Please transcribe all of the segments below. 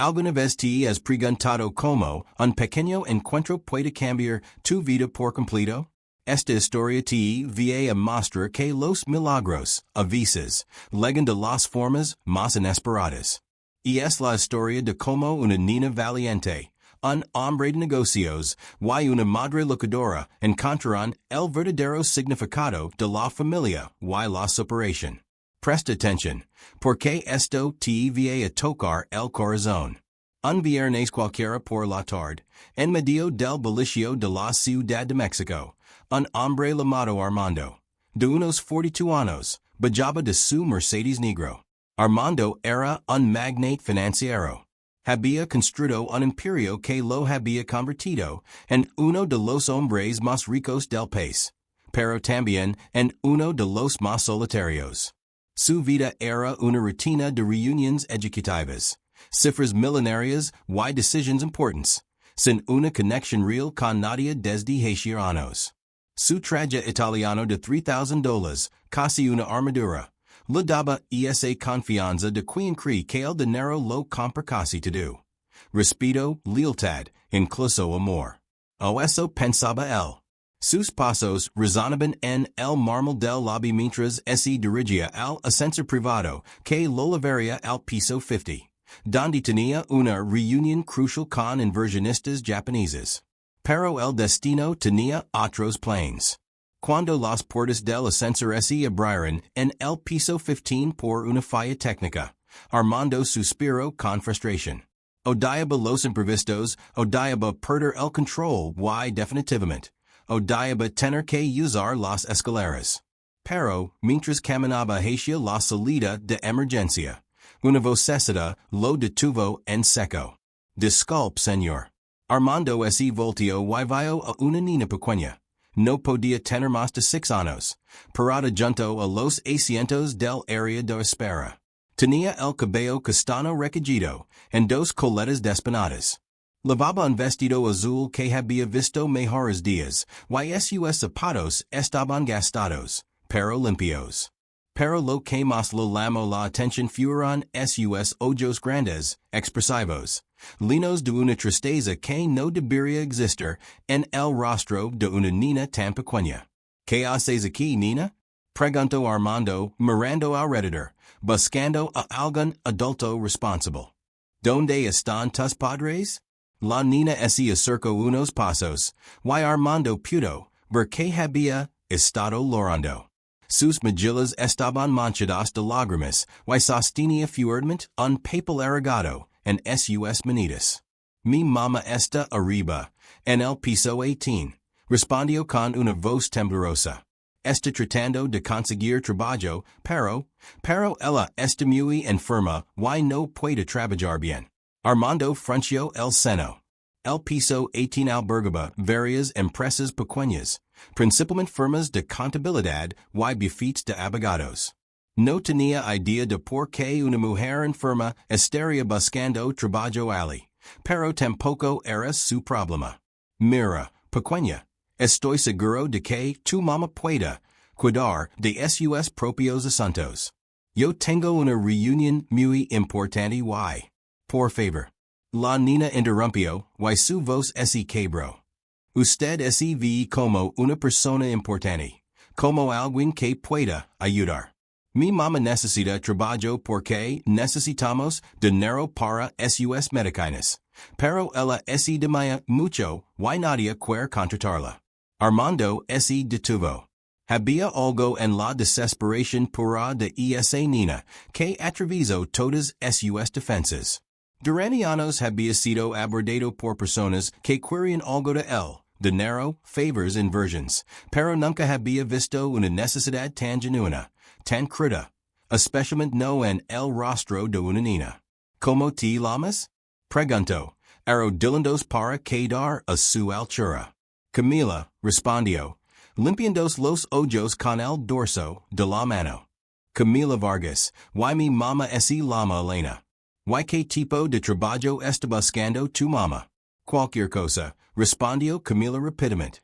Alguna vez te has preguntado como un pequeño encuentro puede cambiar tu vida por completo? Esta historia te va a mostrar que los milagros, a veces, llegan de las formas más inesperadas. Y es la historia de como una niña valiente, un hombre de negocios, y una madre luchadora encontrarán el verdadero significado de la familia y la superación. Presta atención, porque esto te va a tocar el corazón. Un viernes cualquiera por la tarde, en medio del bullicio de la Ciudad de México, un hombre llamado Armando, de unos 42 años, bajaba de su Mercedes Negro. Armando era un magnate financiero. Había construido un imperio que lo había convertido en uno de los hombres más ricos del país, pero también en uno de los más solitarios. Su vida era una rutina de reuniones ejecutivas, cifras millonarias y decisiones importantes, sin una conexión real con nadie desde hace años. Su traje italiano de $3,000, casi una armadura, le daba esa confianza de quien cree que el dinero lo compra casi todo. Respeto, lealtad, incluso amor. O eso pensaba él. Sus pasos resonaban en el mármol del lobby mientras se dirigía al ascensor privado que lo llevaría al piso 50, donde tenía una reunión crucial con inversionistas japoneses. Pero el destino tenía otros planes. Cuando las puertas del ascensor se abrieron en el piso 15 por una falla técnica, Armando suspiró con frustración. Odiaba los imprevistos, odiaba perder el control y definitivamente, odiaba tener que usar las escaleras. Pero, mientras caminaba hacia la salida de emergencia, una vocecita lo detuvo en seco. Disculpe, señor. Armando se volteó y vio a una niña pequeña. No podía tener más de 6 años, parada junto a los asientos del área de espera. Tenía el cabello castaño recogido, en dos coletas despeinadas. Llevaba un vestido azul que había visto mejores días, y sus zapatos estaban gastados, pero limpios. Pero lo que más le llamó la atención fueron sus ojos grandes, expresivos, llenos de una tristeza que no debería existir en el rostro de una niña tan pequeña. ¿Qué haces aquí, niña? Preguntó Armando, mirando alrededor, buscando a algún adulto responsable. ¿Dónde están tus padres? La niña se acercó unos pasos, y Armando pudo ver que había estado llorando. Sus mejillas estaban manchadas de lágrimas, y sostenía fuertemente un papel arrugado en sus manitas. Mi mamá está arriba, en el piso 18, respondió con una voz temblorosa. Está tratando de conseguir trabajo, pero ella está muy enferma y no puede trabajar bien. Armando frunció el seno. El piso 18 albergaba varias empresas pequeñas, principalmente firmas de contabilidad y bufetes de abogados. No tenía idea de por qué una mujer enferma estaría buscando trabajo allí, pero tampoco era su problema. Mira, pequeña, estoy seguro de que tu mamá pueda cuidar de sus propios asuntos. Yo tengo una reunión muy importante y, por favor. La niña interrumpió, y su voz se quebró. Usted se ve como una persona importante, como alguien que pueda ayudar. Mi mamá necesita trabajo porque necesitamos dinero para sus medicinas, pero ella se demaya mucho y nadie quiere contratarla. Armando se detuvo. Había algo en la desesperación pura de esa niña que atravesó todas sus defensas. Durante años había sido abordado por personas que querían algo de él, dinero, favors, inversions, pero nunca había visto una necesidad tan genuina, tan cruda, especialmente no en el rostro de una niña. ¿Cómo te llamas? Preguntó, arrodillándose para quedar a su altura. Camila, respondió, limpiándose los ojos con el dorso de la mano. Camila Vargas, y mi mamá se llama Elena. ¿Y qué tipo de trabajo está buscando tu mamá? Cualquier cosa, respondió Camila rápidamente.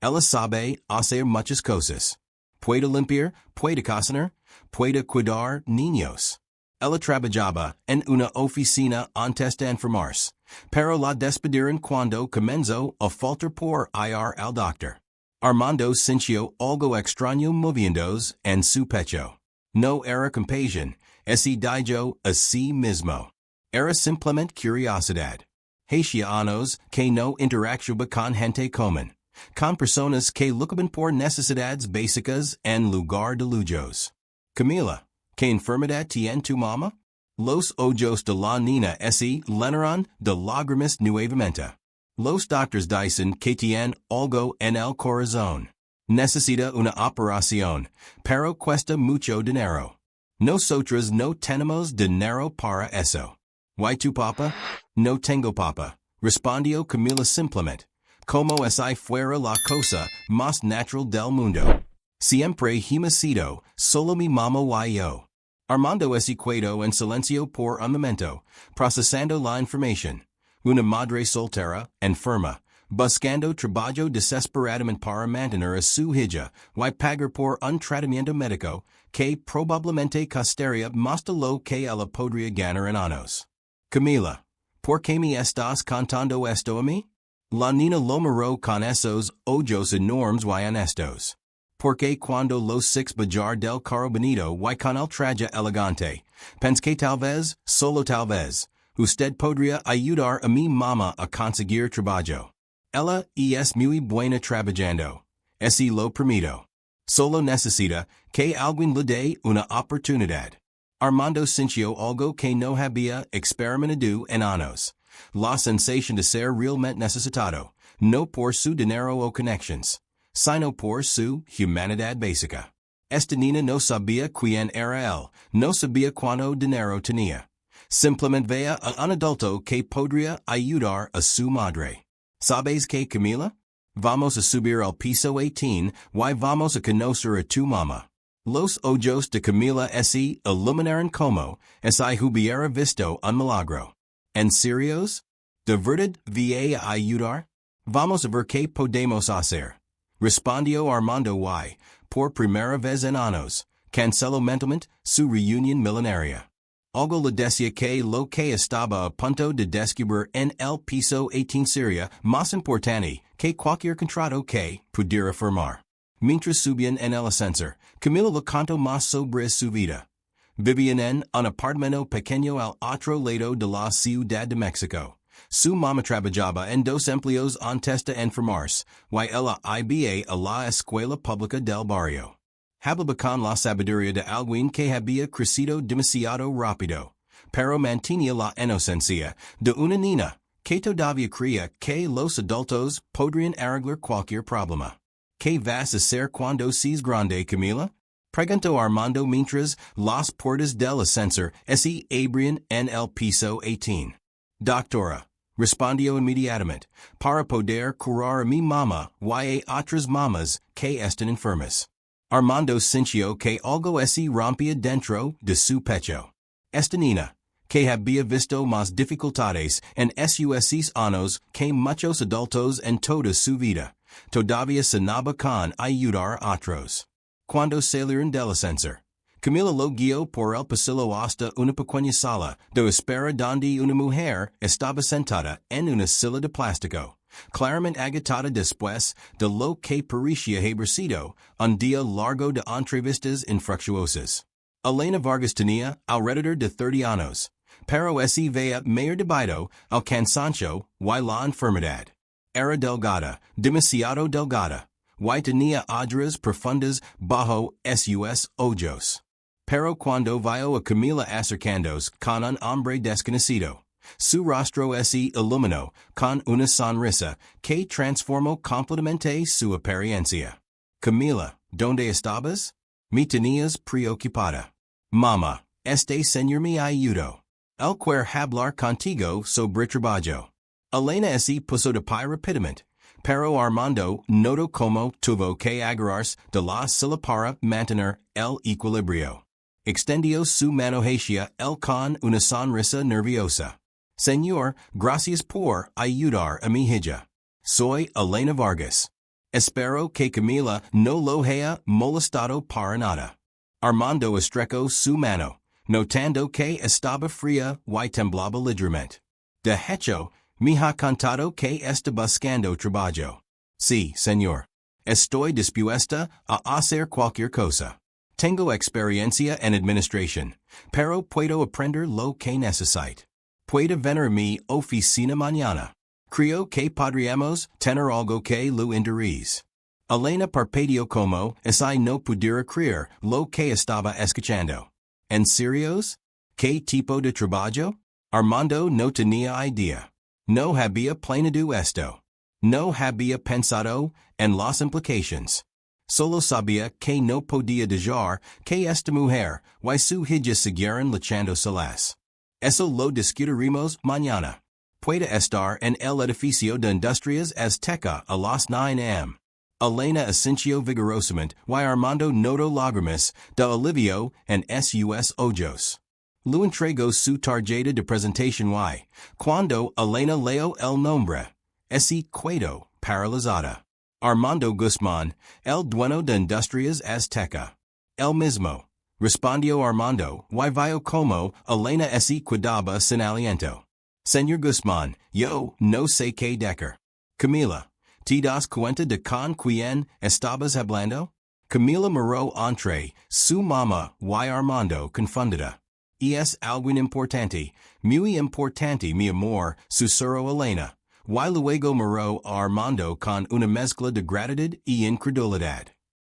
Ella sabe hacer muchas cosas. Puede limpiar, puede cocinar, puede cuidar niños. Ella trabajaba en una oficina antes de enfermarse, pero la despidieron cuando comenzó a faltar por ir al doctor. Armando sintió algo extraño moviéndose en su pecho. No era compasión, ese dijo a sí mismo. Era simplemente curiosidad. Haitianos que no interactúan con gente común, con personas que luchaban por necesidades básicas en lugar de lujos. Camila, ¿qué enfermedad tiene tu mamá? Los ojos de la niña se llenaron de lágrimas nuevamente. Los doctores dicen que tiene algo en el corazón. Necesita una operación, pero cuesta mucho dinero. Nosotros no tenemos dinero para eso. ¿Y tu papá? No tengo papá, respondió Camila simplemente, como si fuera la cosa más natural del mundo. Siempre hemos sido solo mi mamá y yo. Armando se quedó en silencio por un momento, procesando la información. Una madre soltera, enferma, buscando trabajo desesperadamente para mantener a su hija y pagar por un tratamiento médico que probablemente costaría más de lo que ella podría ganar en años. Camila, ¿por qué me estás contando esto a mí? La niña lo miró con esos ojos enormes y honestos. Porque cuando los six bajar del carro bonito y con el traje elegante, pensé que tal vez, solo tal vez, usted podría ayudar a mi mamá a conseguir trabajo. Ella es muy buena trabajando. Ese lo permito. Solo necesita que alguien le dé una oportunidad. Armando sintió algo que no había experimentado en años. La sensación de ser realmente necesitado, no por su dinero o connections, sino por su humanidad básica. Esta niña no sabía quién era él, no sabía cuánto dinero tenía. Simplemente veía a un adulto que podría ayudar a su madre. ¿Sabes qué, Camila? Vamos a subir al piso 18 y vamos a conocer a tu mamá. Los ojos de Camila se iluminaron como si hubiera visto un milagro. ¿En serios? ¿De verdad va a ayudar? Vamos a ver qué podemos hacer. Respondió Armando y, por primera vez en años, canceló mentalmente su reunión milenaria. Algo le decía que lo que estaba a punto de descubrir en el piso 18 sería más importante que cualquier contrato que pudiera firmar. Mientras subían en el ascensor, Camila le contó más sobre su vida. Vivían en un apartamento pequeño al otro lado de la Ciudad de México. Su mamá trabajaba en dos empleos antes de enfermarse, y ella iba a la escuela pública del barrio. Hablaba con la sabiduría de alguien que había crecido demasiado rápido, pero mantenía la inocencia de una niña que todavía creía que los adultos podrían arreglar cualquier problema. ¿Qué vas a hacer cuando seas grande, Camila? Preguntó Armando mientras las puertas del ascensor se abrían en el piso 18. Doctora, respondió inmediatamente, para poder curar a mi mamá y a otras mamás que están enfermas. Armando sintió que algo se rompía dentro de su pecho. Esta niña, que había visto más dificultades en sus años que muchos adultos en toda su vida, todavía sonaba con ayudar a otros. Cuando salieron del ascensor, Camila lo guió por el pasillo hasta una pequeña sala de espera donde una mujer estaba sentada en una silla de plástico, claramente agitada después de lo que parecía haber sido un día largo de entrevistas infructuosas. Elena Vargas tenía alrededor de 30 años, pero se veía mayor debido al cansancio y la enfermedad. Era delgada, demasiado delgada, y tenía ojeras profundas bajo sus ojos. Pero cuando vio a Camila acercándose con un hombre desconocido, su rostro se iluminó con una sonrisa que transformó completamente su apariencia. Camila, ¿dónde estabas? Me tenías preocupada. Mamá, este señor me ayudó. Él quiere hablar contigo sobre trabajo. Elena se puso de pie rápidamente, pero Armando notó cómo tuvo que agarrarse de la silla para mantener el equilibrio. Extendió su mano hacia él con una sonrisa nerviosa. Señor, gracias por ayudar a mi hija. Soy Elena Vargas. Espero que Camila no lo haya molestado para nada. Armando estrechó su mano, Notando que estaba fría y temblaba ligeramente. De hecho, me ha contado que está buscando trabajo. Sí, señor. Estoy dispuesta a hacer cualquier cosa. Tengo experiencia en administración, pero puedo aprender lo que necesito. Puede venir a mi oficina mañana. Creo que podríamos tener algo que lo interese. Elena parpadeó como si no pudiera creer lo que estaba escuchando. ¿En serios? ¿Qué tipo de trabajo? Armando no tenía idea. No había planeado esto. No había pensado en las implicaciones. Solo sabía que no podía dejar que esta mujer y su hija siguieran luchando solas. Eso lo discutiremos mañana. Puede estar en el edificio de Industrias Azteca a las 9 am. Elena asintió vigorosamente y Armando notó lágrimas de alivio en sus ojos. Lu entregó su tarjeta de presentación y, cuando Elena leyó el nombre, se quedó paralizada. Armando Guzmán, el dueño de Industrias Azteca. El mismo, respondió Armando, y vio como Elena se quedaba sin aliento. Señor Guzmán, yo no sé qué decir. Camila, ¿te das cuenta de con quién estabas hablando? Camila miró entre su mamá y Armando confundida. Es algo importante, muy importante mi amor, susurró Elena, y luego miró a Armando con una mezcla de gratitud y incredulidad.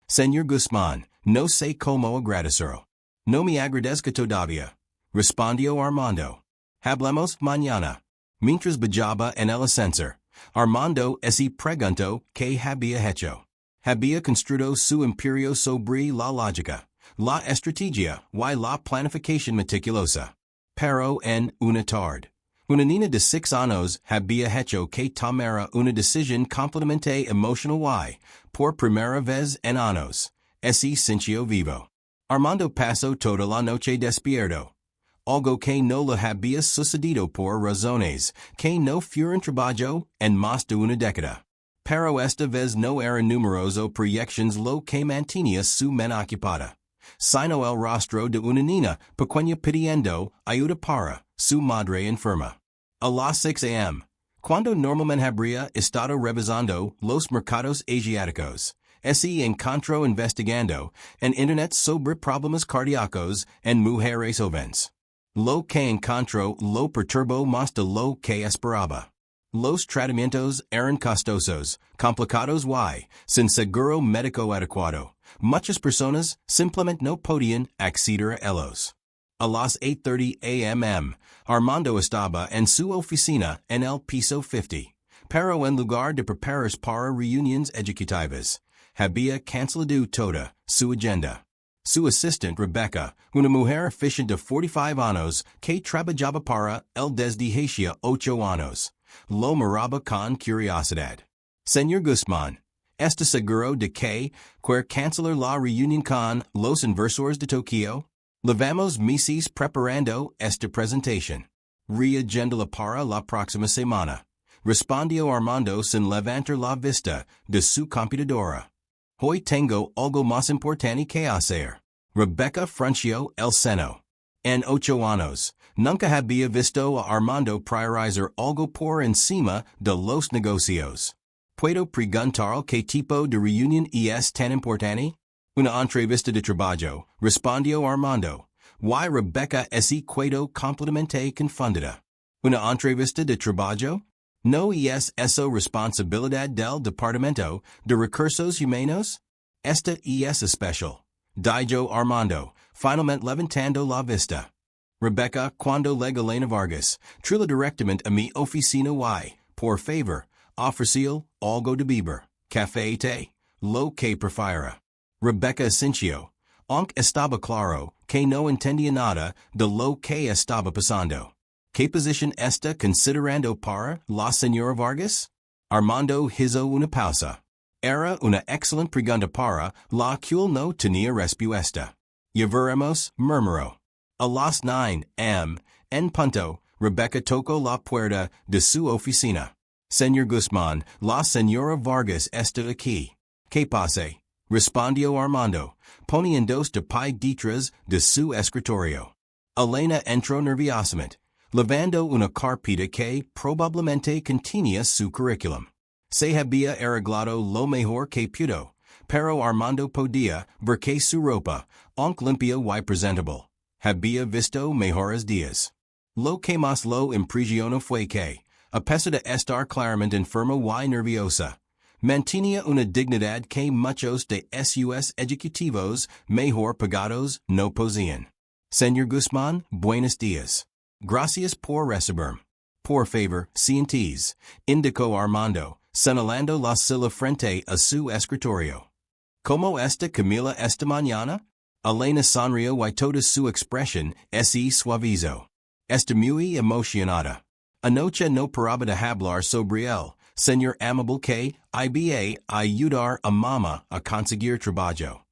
Señor Guzmán, no sé cómo agradecerlo. No me agradezca todavía, respondió Armando. Hablemos mañana. Mientras viajaba en el ascensor, Armando se preguntó qué había hecho. Había construido su imperio sobre la lógica, la estrategia y la planificación meticulosa. Pero en una tarde, una niña de 6 años había hecho que tomara una decisión completamente emocional y, por primera vez en años, se sintió vivo. Armando pasó toda la noche despierto. Algo que no le había sucedido por razones que no fueron trabajo en más de una década. Pero esta vez no eran numeroso proyecciones lo que mantenía su mente ocupada, sino el rostro de una niña pequeña pidiendo ayuda para su madre enferma. A las 6 am, cuando normalmente habría estado revisando los mercados asiáticos, se encontró investigando en Internet sobre problemas cardíacos en mujeres jóvenes. Lo que encontró lo perturbó más de lo que esperaba. Los tratamientos eran costosos, complicados y, sin seguro médico adecuado, muchas personas simplemente no podían acceder a ellos. A las 8:30 am, Armando estaba en su oficina en el piso 50, pero en lugar de prepararse para reuniones ejecutivas, había cancelado toda su agenda. Su asistente Rebecca, una mujer eficiente de 45 años que trabajaba para él desde hacía 8 años, lo miraba con curiosidad. Señor Guzmán, ¿está seguro de que quiere cancelar la reunión con los inversores de Tokio? Llevamos meses preparando esta presentación. Reagendala para la próxima semana, respondió Armando sin levantar la vista de su computadora. Hoy tengo algo más importante que hacer. Rebecca frunció el seno. En 8 años, nunca había visto a Armando priorizar algo por encima de los negocios. ¿Puedo preguntar qué tipo de reunión es tan importante? Una entrevista de trabajo, respondió Armando. Y Rebecca se quedó completamente confundida. ¿Una entrevista de trabajo? ¿No es eso responsabilidad del Departamento de Recursos Humanos? Esta es especial. Dijo Armando, finalmente levantando la vista. Rebecca, cuando llega Elena Vargas, trila directamente a mi oficina y, por favor, ofreció algo de beber, café y té, lo que prefiera. Rebecca asintió, aunque estaba claro que no entendía nada de lo que estaba pasando. ¿Qué posición está considerando para la señora Vargas? Armando hizo una pausa. Era una excelente pregunta para la cual no tenía respuesta. Ya veremos, murmuró. A las 9 am, en punto, Rebecca tocó la puerta de su oficina. Señor Guzmán, la señora Vargas está aquí. ¿Qué pase? Respondió Armando, poniendo de pie detrás de su escritorio. Elena entro nerviosamente. Levando una carpeta que probablemente contenía su curriculum. Se había arreglado lo mejor que pudo, pero Armando podía ver que su ropa, aunque limpia y presentable, había visto mejores días. Lo que más lo impresionó fue que, a pesar de estar claramente enferma y nerviosa, mantenía una dignidad que muchos de sus ejecutivos mejor pagados no poseían. Señor Guzmán, buenos días. Gracias por recibirme. Por favor, siéntese, indicó Armando, señalando la silla frente a su escritorio. ¿Cómo está Camila esta mañana? Elena sonrió y toda su expresión se suavizó. Está muy emocionada. Anoche no paraba de hablar sobre él, señor amable que iba a ayudar a mamá a conseguir trabajo.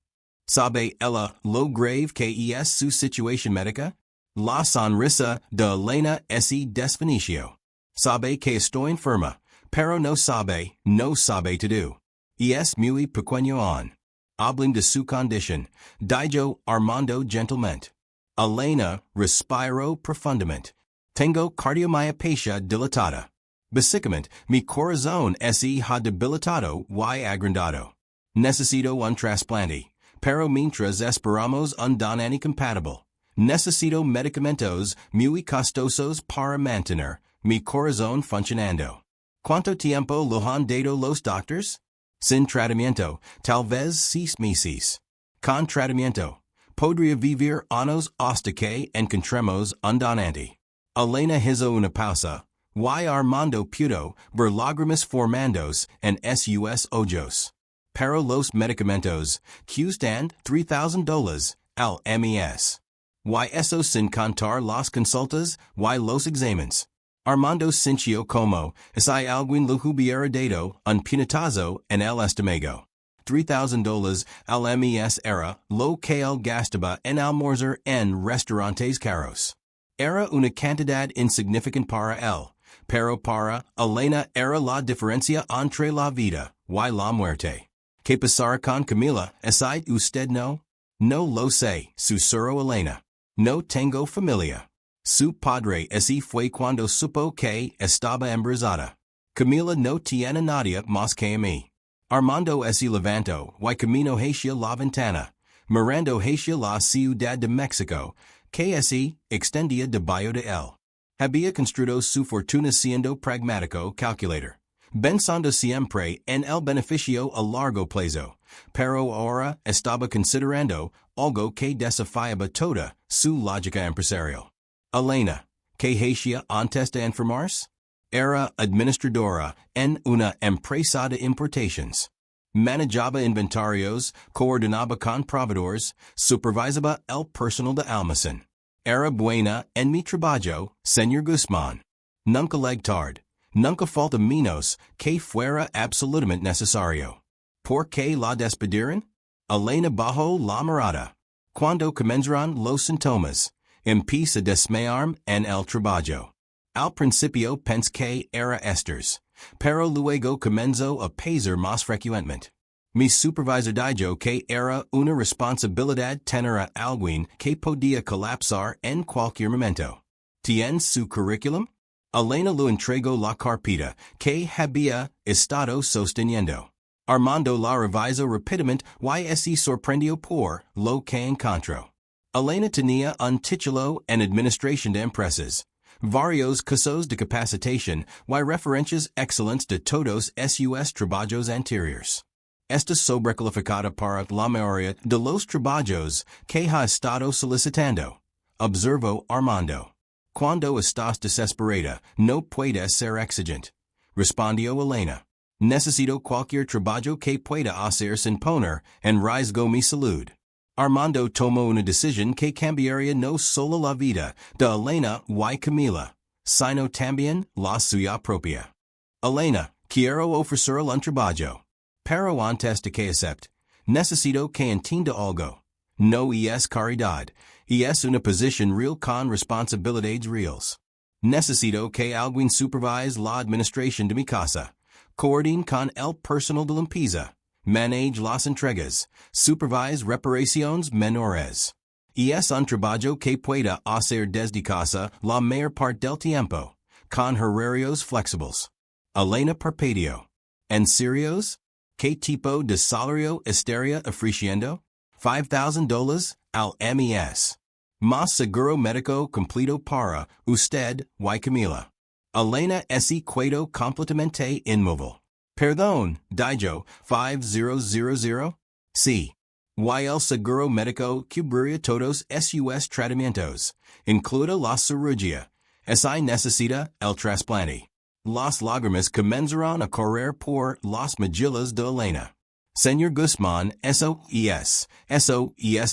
¿Sabe ella lo grave que es su situación médica? La sonrisa de Elena se desvaneció. Sabe que estoy enferma, pero no sabe todo. Y es muy pequeño aún. Hablen de su condición, dijo Armando gentilmente. Elena respiró profundamente. Tengo cardiomyopatia dilatada. Básicamente, mi corazón se ha debilitado y agrandado. Necesito un trasplante, pero mientras esperamos un donante compatible, necesito medicamentos muy costosos para mantener mi corazón funcionando. ¿Cuánto tiempo lo han dado los doctores? Sin tratamiento, tal vez 6 meses. Con tratamiento, podría vivir años hasta que encontremos un donante. Elena hizo una pausa, y Armando pudo ver lágrimas formándose en sus ojos. Pero los medicamentos cuestan $3,000 al mes. Y eso sin contar las consultas y los exámenes. Armando sintió como si alguien lo hubiera dado un puñetazo en el estómago. $3,000 al mes era lo que él gastaba en almorzar en restaurantes caros. Era una cantidad insignificante para él, pero para Elena era la diferencia entre la vida y la muerte. ¿Qué pasará con Camila? ¿Sabe usted no? No lo sé, susurró Elena. No tengo familia. Su padre se fue cuando supo que estaba embarazada. Camila no tiene nadie más que a mí. Armando se levantó y caminó hacia la ventana, mirando hacia la Ciudad de México, que se extendía debajo de él. Había construido su fortuna siendo pragmático calculator, pensando siempre en el beneficio a largo plazo, pero ahora estaba considerando algo que desafiaba toda su lógica empresarial. Elena, que hacía antes de enfermarse, era administradora en una empresa de importaciones. Manejaba inventarios, coordinaba con proveedores, supervisaba el personal de almacén. Era buena en mi trabajo, señor Guzmán. Nunca leg tarde, nunca falta menos que fuera absolutamente necesario. ¿Por qué la despidieron? Elena bajó la mirada. Cuando comenzarán los síntomas, empieza a desmayarme en el trabajo. Al principio pensé que era estrés, pero luego comenzó a pesar más frecuentemente. Mi supervisor dijo que era una responsabilidad tener a alguien que podía colapsar en cualquier momento. ¿Tiene su currículum? Elena lo entregó la carpeta que había estado sosteniendo. Armando la revisó rápidamente y se sorprendió por lo que encontró. Elena tenía un título en Administración de Empresas, varios cursos de capacitación y referencias excelentes de todos sus trabajos anteriores. Está sobrecalificada para la mayoría de los trabajos que ha estado solicitando, observó Armando. Cuando estás desesperada, no puedes ser exigente, respondió Elena. Necesito cualquier trabajo que pueda hacer sin poner en riesgo mi salud. Armando tomó una decisión que cambiaría no solo la vida de Elena y Camila, sino también la suya propia. Elena, quiero ofrecerle un trabajo. Pero antes de que acepte, necesito que entienda algo. No es caridad, es una posición real con responsabilidades reales. Necesito que alguien supervise la administración de mi casa, coordine con el personal de limpieza, manage las entregas, supervise reparaciones menores. Es un trabajo que pueda hacer desde casa la mayor parte del tiempo, con horarios flexibles. Elena Parpadio. ¿En serios? ¿Qué tipo de salario estaría ofreciendo? $5,000 al mes. Más seguro médico completo para usted, y Camila. Elena ese cuedo completamente inmóvil. Perdón, Dijo, 5000. Sí. Y el seguro médico cubriría todos sus tratamientos, incluida la cirugía. Si necesita el trasplante. Las lágrimas comenzarán a correr por las mejillas de Elena. Señor Guzmán, eso es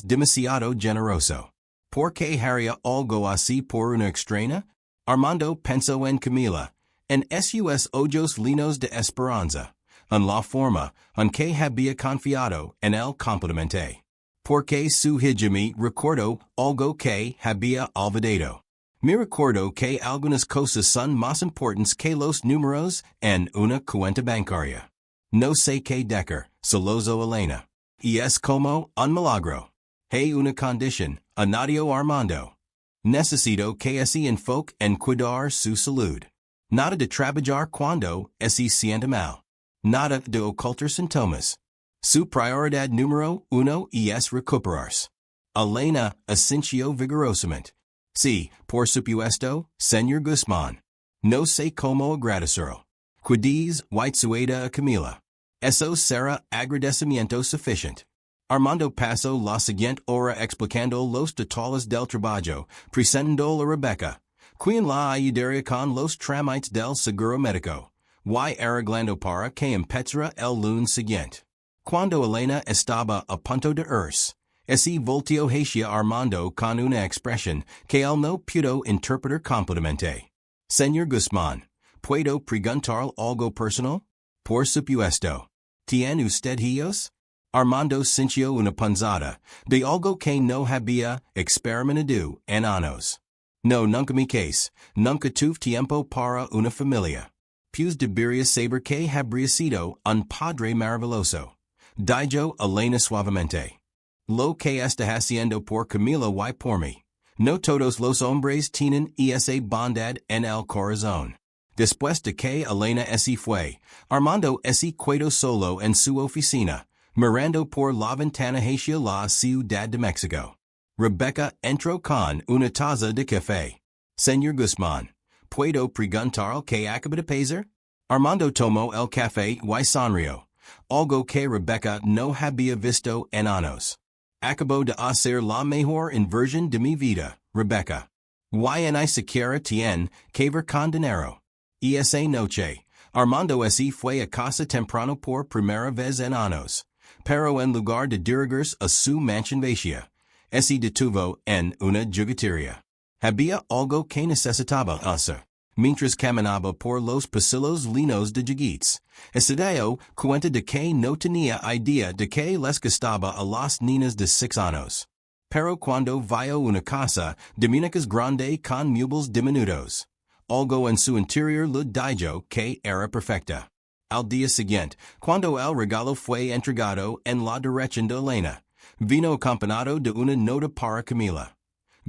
demasiado generoso. ¿Por qué haría algo así por una extraña? Armando pensó en Camila, en sus ojos linos de esperanza, en la forma en que había confiado en el completamente. Porque su hijami recordó algo que había olvidado. Me recuerdo que algunas cosas son más importantes que los números en una cuenta bancaria. No sé qué decir, soloso Elena. Y es como un milagro. Hay una condición, añadió Armando. Necesito que se enfoque en cuidar su salud. Nada de trabajar cuando se siente mal. Nada de ocultar síntomas. Su prioridad número uno es recuperarse. Elena asintió vigorosamente. Sí, por supuesto, señor Guzmán. No sé cómo agradecerlo. Cuides Whitesueda a Camila. Eso será agradecimiento suficiente. Armando pasó la siguiente hora explicando los detalles del trabajo, presentando a Rebecca, quien la ayudaría con los trámites del seguro médico, y arreglando para que empezara el lunes siguiente. Cuando Elena estaba a punto de irse, ese volteó hacia Armando con una expresión que él no pudo interpretar completamente. Señor Guzmán, ¿puedo preguntar algo personal? Por supuesto. ¿Tiene usted hijos? Armando sintió una punzada de algo que no había experimentado en años. No, nunca mi case, nunca tuve tiempo para una familia. Pues debería saber que habría sido un padre maravilloso. Dijo Elena suavemente. Lo que está haciendo por Camila y por mí. No todos los hombres tienen esa bondad en el corazón. Después de que Elena se fue, Armando se quedó solo en su oficina, mirando por la ventana hacia la Ciudad de México. Rebecca entró con una taza de café. Señor Guzmán, ¿puedo preguntar qué acaba de pasar? Armando tomó el café y sonrió, algo que Rebecca no había visto en años. Acabo de hacer la mejor inversión de mi vida, Rebecca. Y ni siquiera tiene que ver con dinero. Y esa noche, Armando se fue a casa temprano por primera vez en años. Pero en lugar de dirigirse a su mansión vacía, se detuvo en una juguetería. Había algo que necesitaba hacer. Mientras caminaba por los pasillos linos de juguetes, se dio cuenta de que no tenía idea de que les gustaba a las niñas de 6 años. Pero cuando vio una casa de muñecas grande con muebles diminutos, algo en su interior le dijo que era perfecta. Al día siguiente, cuando el regalo fue entregado en la dirección de Elena, vino acompañado de una nota para Camila.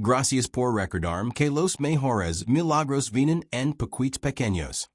Gracias por recordarme que los mejores milagros vienen en paquetes pequeños.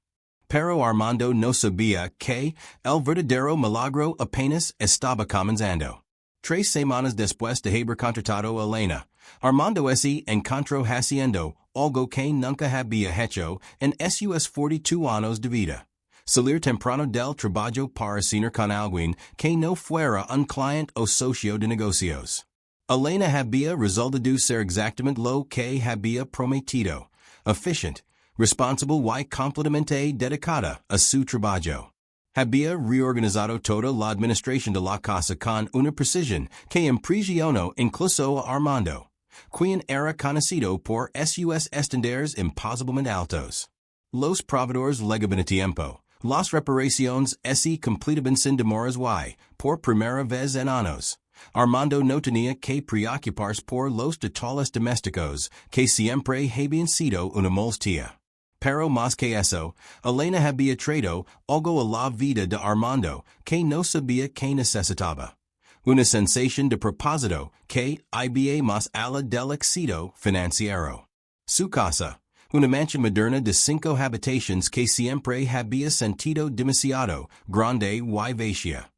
Pero Armando no sabía que el verdadero milagro apenas estaba comenzando. 3 semanas después de haber contratado a Elena, Armando se encontró haciendo algo que nunca había hecho en sus 42 años de vida. Salir temprano del trabajo para cenar con alguien que no fuera un cliente o socio de negocios. Elena había resolvido ser exactamente lo que había prometido, eficiente, responsable y completamente dedicada a su trabajo. Había reorganizado toda la administración de la casa con una precisión que impresionó incluso a Armando, quien era conocido por sus estándares imposiblemente altos. Los proveedores llegaban a tiempo. Las reparaciones se completaban sin demoras y, por primera vez en años, Armando no tenía que preocuparse por los detalles domésticos que siempre habían sido una molestia. Pero más que eso, Elena había traído algo a la vida de Armando que no sabía que necesitaba. Una sensación de propósito que iba más allá del éxito financiero. Su casa. Una mansión moderna de 5 habitaciones que siempre había sentido demasiado grande y vacía.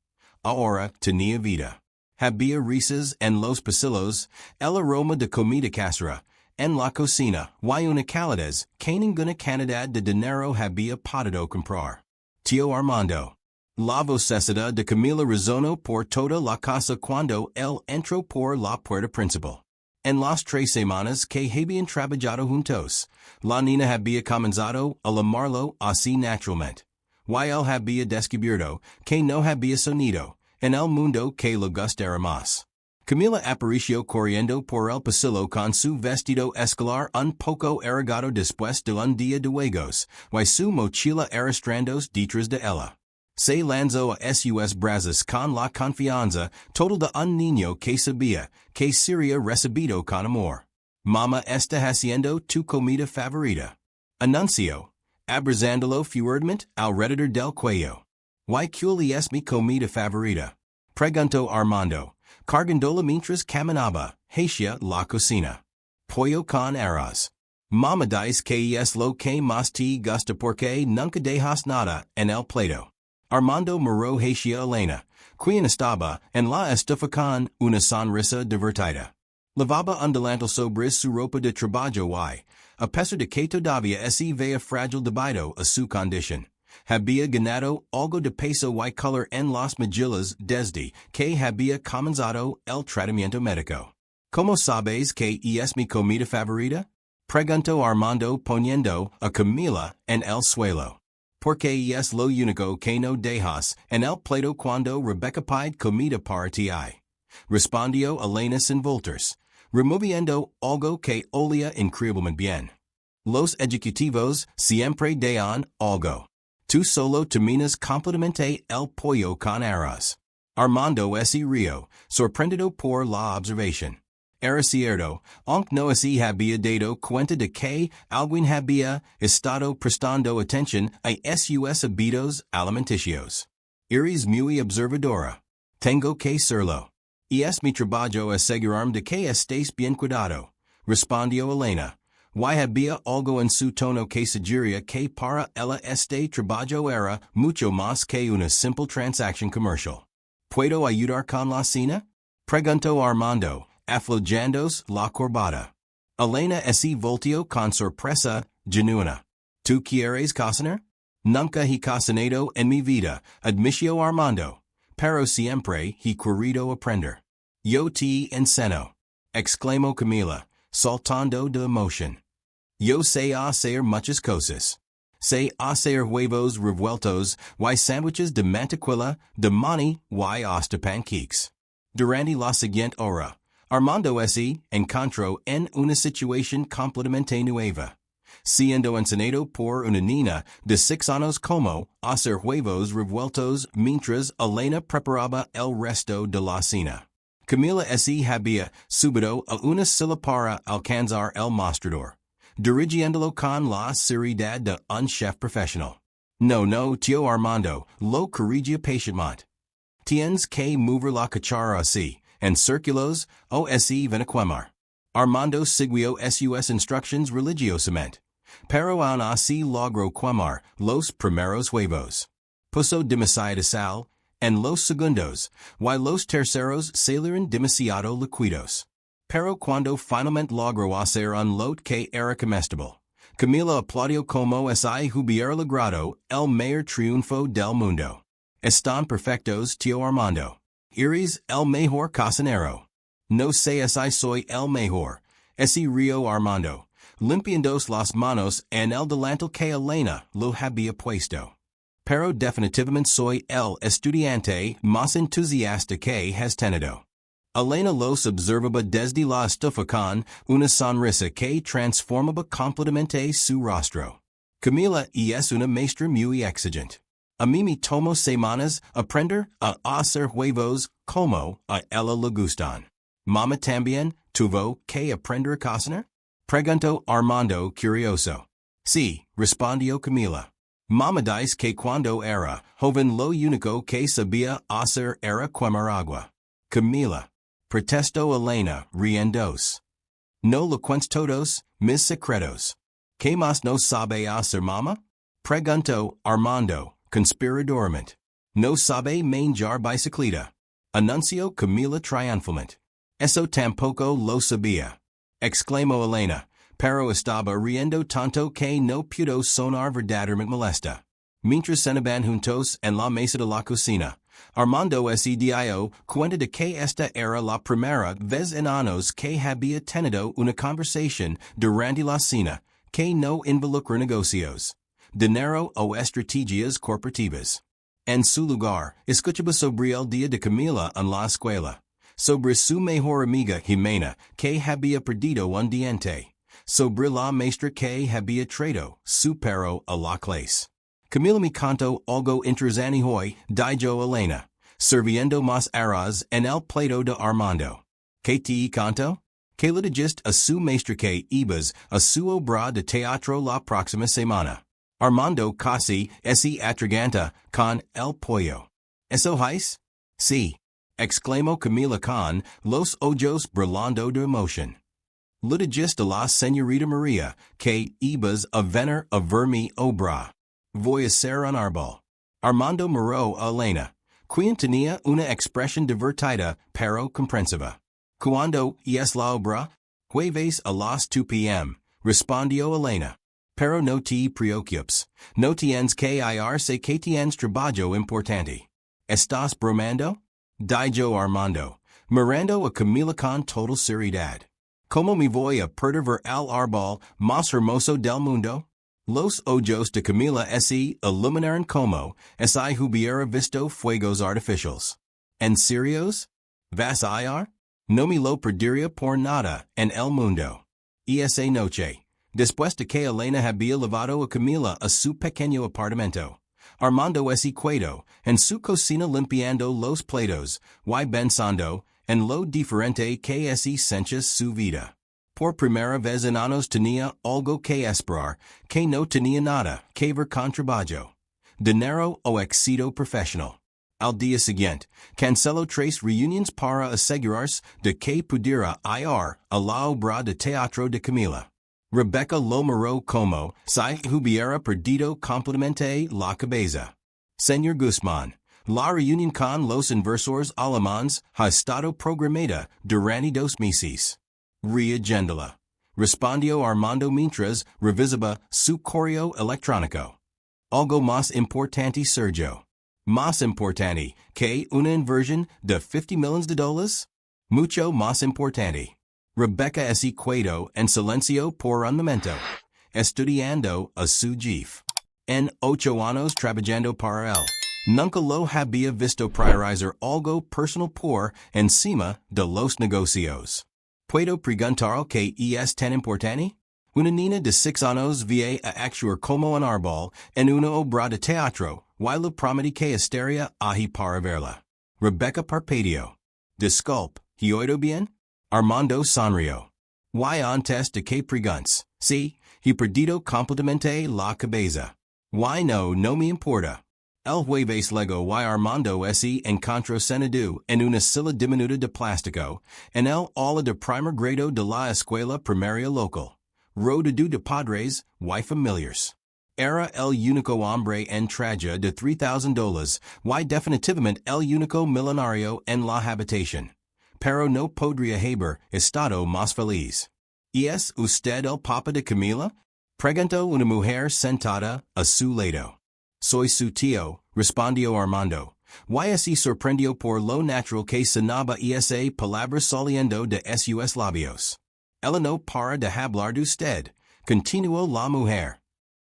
Ahora tenía vida. Había risas en los pasillos, el aroma de comida casera, en la cocina, y una calidez que ninguna cantidad de dinero había podido comprar. Tío Armando. La vocesada de Camila resonó por toda la casa cuando él entró por la puerta principal. En las 3 semanas que habían trabajado juntos, la niña había comenzado a llamarlo así naturalmente. Y él había descubierto que no había sonido en el mundo que le gustara más. Camila apareció corriendo por el pasillo con su vestido escolar un poco arrugado después de un día de juegos, y su mochila arrastrando detrás de ella. Se lanzó a sus brazos con la confianza total de un niño que sabía que sería recibido con amor. Mamá está haciendo tu comida favorita. Anunció, abrazándolo fuertemente alrededor del cuello. ¿Y cuál es mi comida favorita? Preguntó Armando, cargándola mientras caminaba hacia la cocina. Pollo con arroz. Mamá dice que es lo que más te gusta porque nunca dejas nada en el plato. Armando miró hacia Elena, quien estaba en la estufa con una sonrisa divertida. Lavaba un delantal sobre su ropa de trabajo y, a pesar de que todavía se veía frágil debido a su condición, había ganado algo de peso y color en las mejillas desde que había comenzado el tratamiento médico. ¿Cómo sabes que es mi comida favorita? Preguntó Armando poniendo a Camila en el suelo. Porque es lo único que no dejas en el plato cuando Rebecca pide comida para ti. Respondió Elena sin volteres, removiendo algo que olía increíblemente bien. Los ejecutivos siempre dan algo. Tú solo terminas completamente el pollo con arroz. Armando se rió, sorprendido por la observación. Era cierto, aunque no se había dado cuenta de que alguien había estado prestando atención a sus hábitos alimenticios. Eres muy observadora. Tengo que serlo. Y es mi trabajo asegurarme de que estés bien cuidado, respondió Elena. Y había algo en su tono que sugería que para ella este trabajo era mucho más que una simple transacción comercial. ¿Puedo ayudar con la cena? Preguntó Armando, aflojándose la corbata. Elena se volteó con sorpresa genuina. ¿Tú quieres cocinar? Nunca he cocinado en mi vida, admitió Armando, pero siempre he querido aprender. Yo te enseño, exclamó Camila, saltando de emoción. Yo sé hacer muchas cosas. Sé hacer huevos revueltos y sándwiches de mantequilla, de maní y hasta pancakes. Durante la siguiente hora, Armando se encontró en una situación completamente nueva. Siendo enseñado por una niña de 6 años cómo hacer huevos revueltos mientras Elena preparaba el resto de la cena. Camila se había subido a una silla para alcanzar el mostrador, dirigiéndolo con la seriedad de un chef profesional. No, tío Armando, lo corrigió pacientemente. Tienes que mover la cuchara así, en círculos, o se van a quemar. Armando siguió sus instrucciones religiosamente, pero aún así logró quemar los primeros huevos. Puso demasiada sal en los segundos, y los terceros salieron demasiado líquidos. Pero cuando finalmente logró hacer un lote que era comestible, Camila aplaudió como si hubiera logrado el mayor triunfo del mundo. Están perfectos, tío Armando. Eres el mejor cocinero. No sé si soy el mejor, se rió Armando, limpiándose las manos en el delantal que Elena lo había puesto. Pero definitivamente soy el estudiante más entusiasta que has tenido. Elena los observaba desde la estufa con una sonrisa que transformaba completamente su rostro. Camila es una maestra muy exigente. A mí me tomó semanas aprender a hacer huevos como a ella le gustan. ¿Mamá también tuvo que aprender a cocinar? Preguntó Armando curioso. Sí, respondió Camila. Mamá dice que cuando era joven lo único que sabía hacer era quemar agua. Camila. Protesto Elena, riendos. No loquens todos, mis secretos. Que mas no sabe hacer mama? Pregunto, Armando, conspiradorment. No sabe manejar bicicleta. Anuncio Camila triunfalmente. Eso tampoco lo sabía. Exclamó Elena, pero estaba riendo tanto que no pudo sonar verdaderamente molesta. Mientras cenaban juntos en la mesa de la cocina, Armando se dio cuenta de que esta era la primera vez en años que había tenido una conversación durante la cena que no involucra negocios, dinero o estrategias corporativas. En su lugar, escuchaba sobre el día de Camila en la escuela, sobre su mejor amiga Jimena que había perdido un diente, sobre la maestra que había traído su perro a la clase. Camila me contó algo interesante hoy, dijo Elena, sirviendo más arroz en el plato de Armando. ¿Qué te contó? Que le dijiste a su maestra que ibas a su obra de teatro la próxima semana. Armando casi se atraganta con el pollo. ¿Eso es? Sí, exclamó Camila con los ojos brillando de emoción. Le dijiste a la señorita María que ibas a venir a ver mi obra. Voy a ser un árbol. Armando miró a Elena, quien tenía una expresión divertida pero comprensiva. Cuando es la obra? Jueves a las 2 p.m., respondió Elena. Pero no te preocupes, no tienes que sé que tienes trabajo importante. ¿Estás bromando? Dijo Armando, mirando a Camila con total seriedad. ¿Cómo me voy a perder el árbol más hermoso del mundo? Los ojos de Camila se iluminaron como si hubiera visto fuegos artificiales. ¿En serios? ¿Vas a ir? No me lo perdería por nada en el mundo. Y esa noche, después de que Elena había llevado a Camila a su pequeño apartamento, Armando se quedó en su cocina limpiando los platos y pensando en lo diferente que se sentía su vida. Por primera vez en años tenía algo que esperar, que no tenía nada que ver con trabajo, dinero o éxito profesional. Al día siguiente, canceló 3 reuniones para asegurarse de que pudiera ir a la obra de teatro de Camila. Rebecca lo miró como si hubiera perdido completamente la cabeza. Señor Guzmán, la reunión con los inversores alemanes ha estado programada durante 2 meses. Reagendala. Respondió Armando mientras revisaba su correo electrónico. Algo más importante Sergio. Más importante que una inversión de $50 millones? Mucho más importante. Rebecca se quedó en silencio por un momento, estudiando a su jefe. En 8 años trabajando para él, nunca lo había visto priorizar algo personal por encima de los negocios. ¿Puedo preguntar qué es tan importante? Una niña de 6 años va a actuar como un árbol en una obra de teatro, y le prometí que estaría allí para verla. Rebecca parpadeó. Disculpe, ¿he oído bien? Armando sonrió. Y antes de que preguntes, sí, he perdido completamente la cabeza. Y no me importa. El jueves luego y Armando se encontró sentado en una silla diminuta de plástico, en el aula de primer grado de la escuela primaria local, rodeado de padres y familiares. Era el único hombre en traje de $3,000 y definitivamente el único millonario en la habitación. Pero no podría haber estado más feliz. ¿Y es usted el papa de Camila? Preguntó una mujer sentada a su lado. Soy su tío, respondió Armando. Y se sorprendió por lo natural que sonaba esa palabra saliendo de sus labios. Ella no para de hablar de usted, continuó la mujer.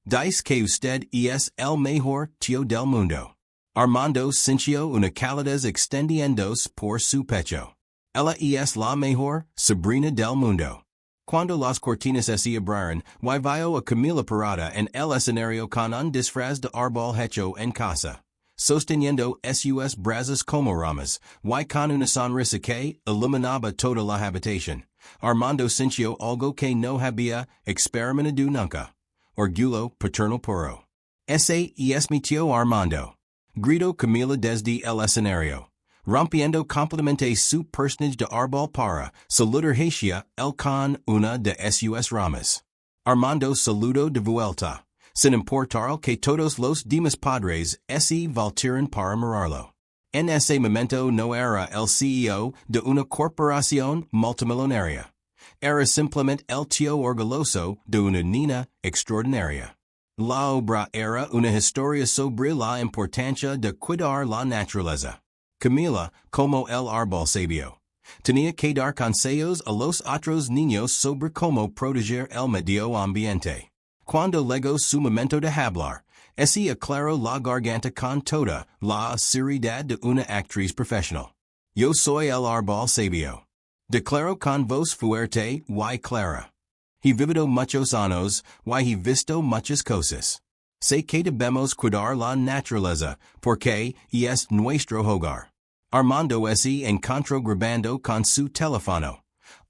Dice que usted es el mejor tío del mundo. Armando sintió una calidez extendiéndose por su pecho. Ella es la mejor sobrina del mundo. Cuando las cortinas se abrieron, y vio a Camila parada en el escenario con un disfraz de árbol hecho en casa, sosteniendo sus brazos como ramas, y con una sonrisa que iluminaba toda la habitación, Armando sintió algo que no había experimentado nunca. Orgullo paterno puro. Ese es mi tío Armando. Gritó Camila desde el escenario. Rompiendo complemente su personage de árbol para saludar hacia el con una de sus ramas. Armando saludo de vuelta, sin importar que todos los demás padres se voltieran para mirarlo. En ese momento no era el CEO de una corporación multimillonaria. Era simplemente el tío orgulloso de una niña extraordinaria. La obra era una historia sobre la importancia de cuidar la naturaleza. Camila, como el árbol sabio, tenía que dar consejos a los otros niños sobre cómo proteger el medio ambiente. Cuando llegó su momento de hablar, ese aclaró la garganta con toda la seriedad de una actriz profesional. Yo soy el árbol sabio. Declaro con voz fuerte y clara. He vivido muchos años, y he visto muchas cosas. Sé que debemos cuidar la naturaleza, porque es nuestro hogar. Armando se encontró grabando con su teléfono,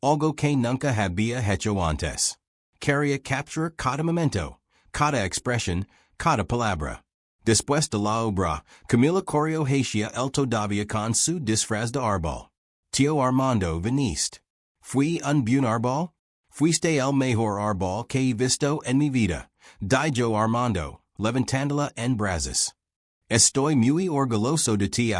algo que nunca había hecho antes. Quería capturar cada momento, cada expresión, cada palabra. Después de la obra, Camila corrió hacia el todavía con su disfraz de árbol. Tío Armando, ¿viniste? ¿Fui un buen árbol? Fuiste el mejor árbol que he visto en mi vida, dijo Armando, levantándola en brazos. Estoy muy orgulloso de ti.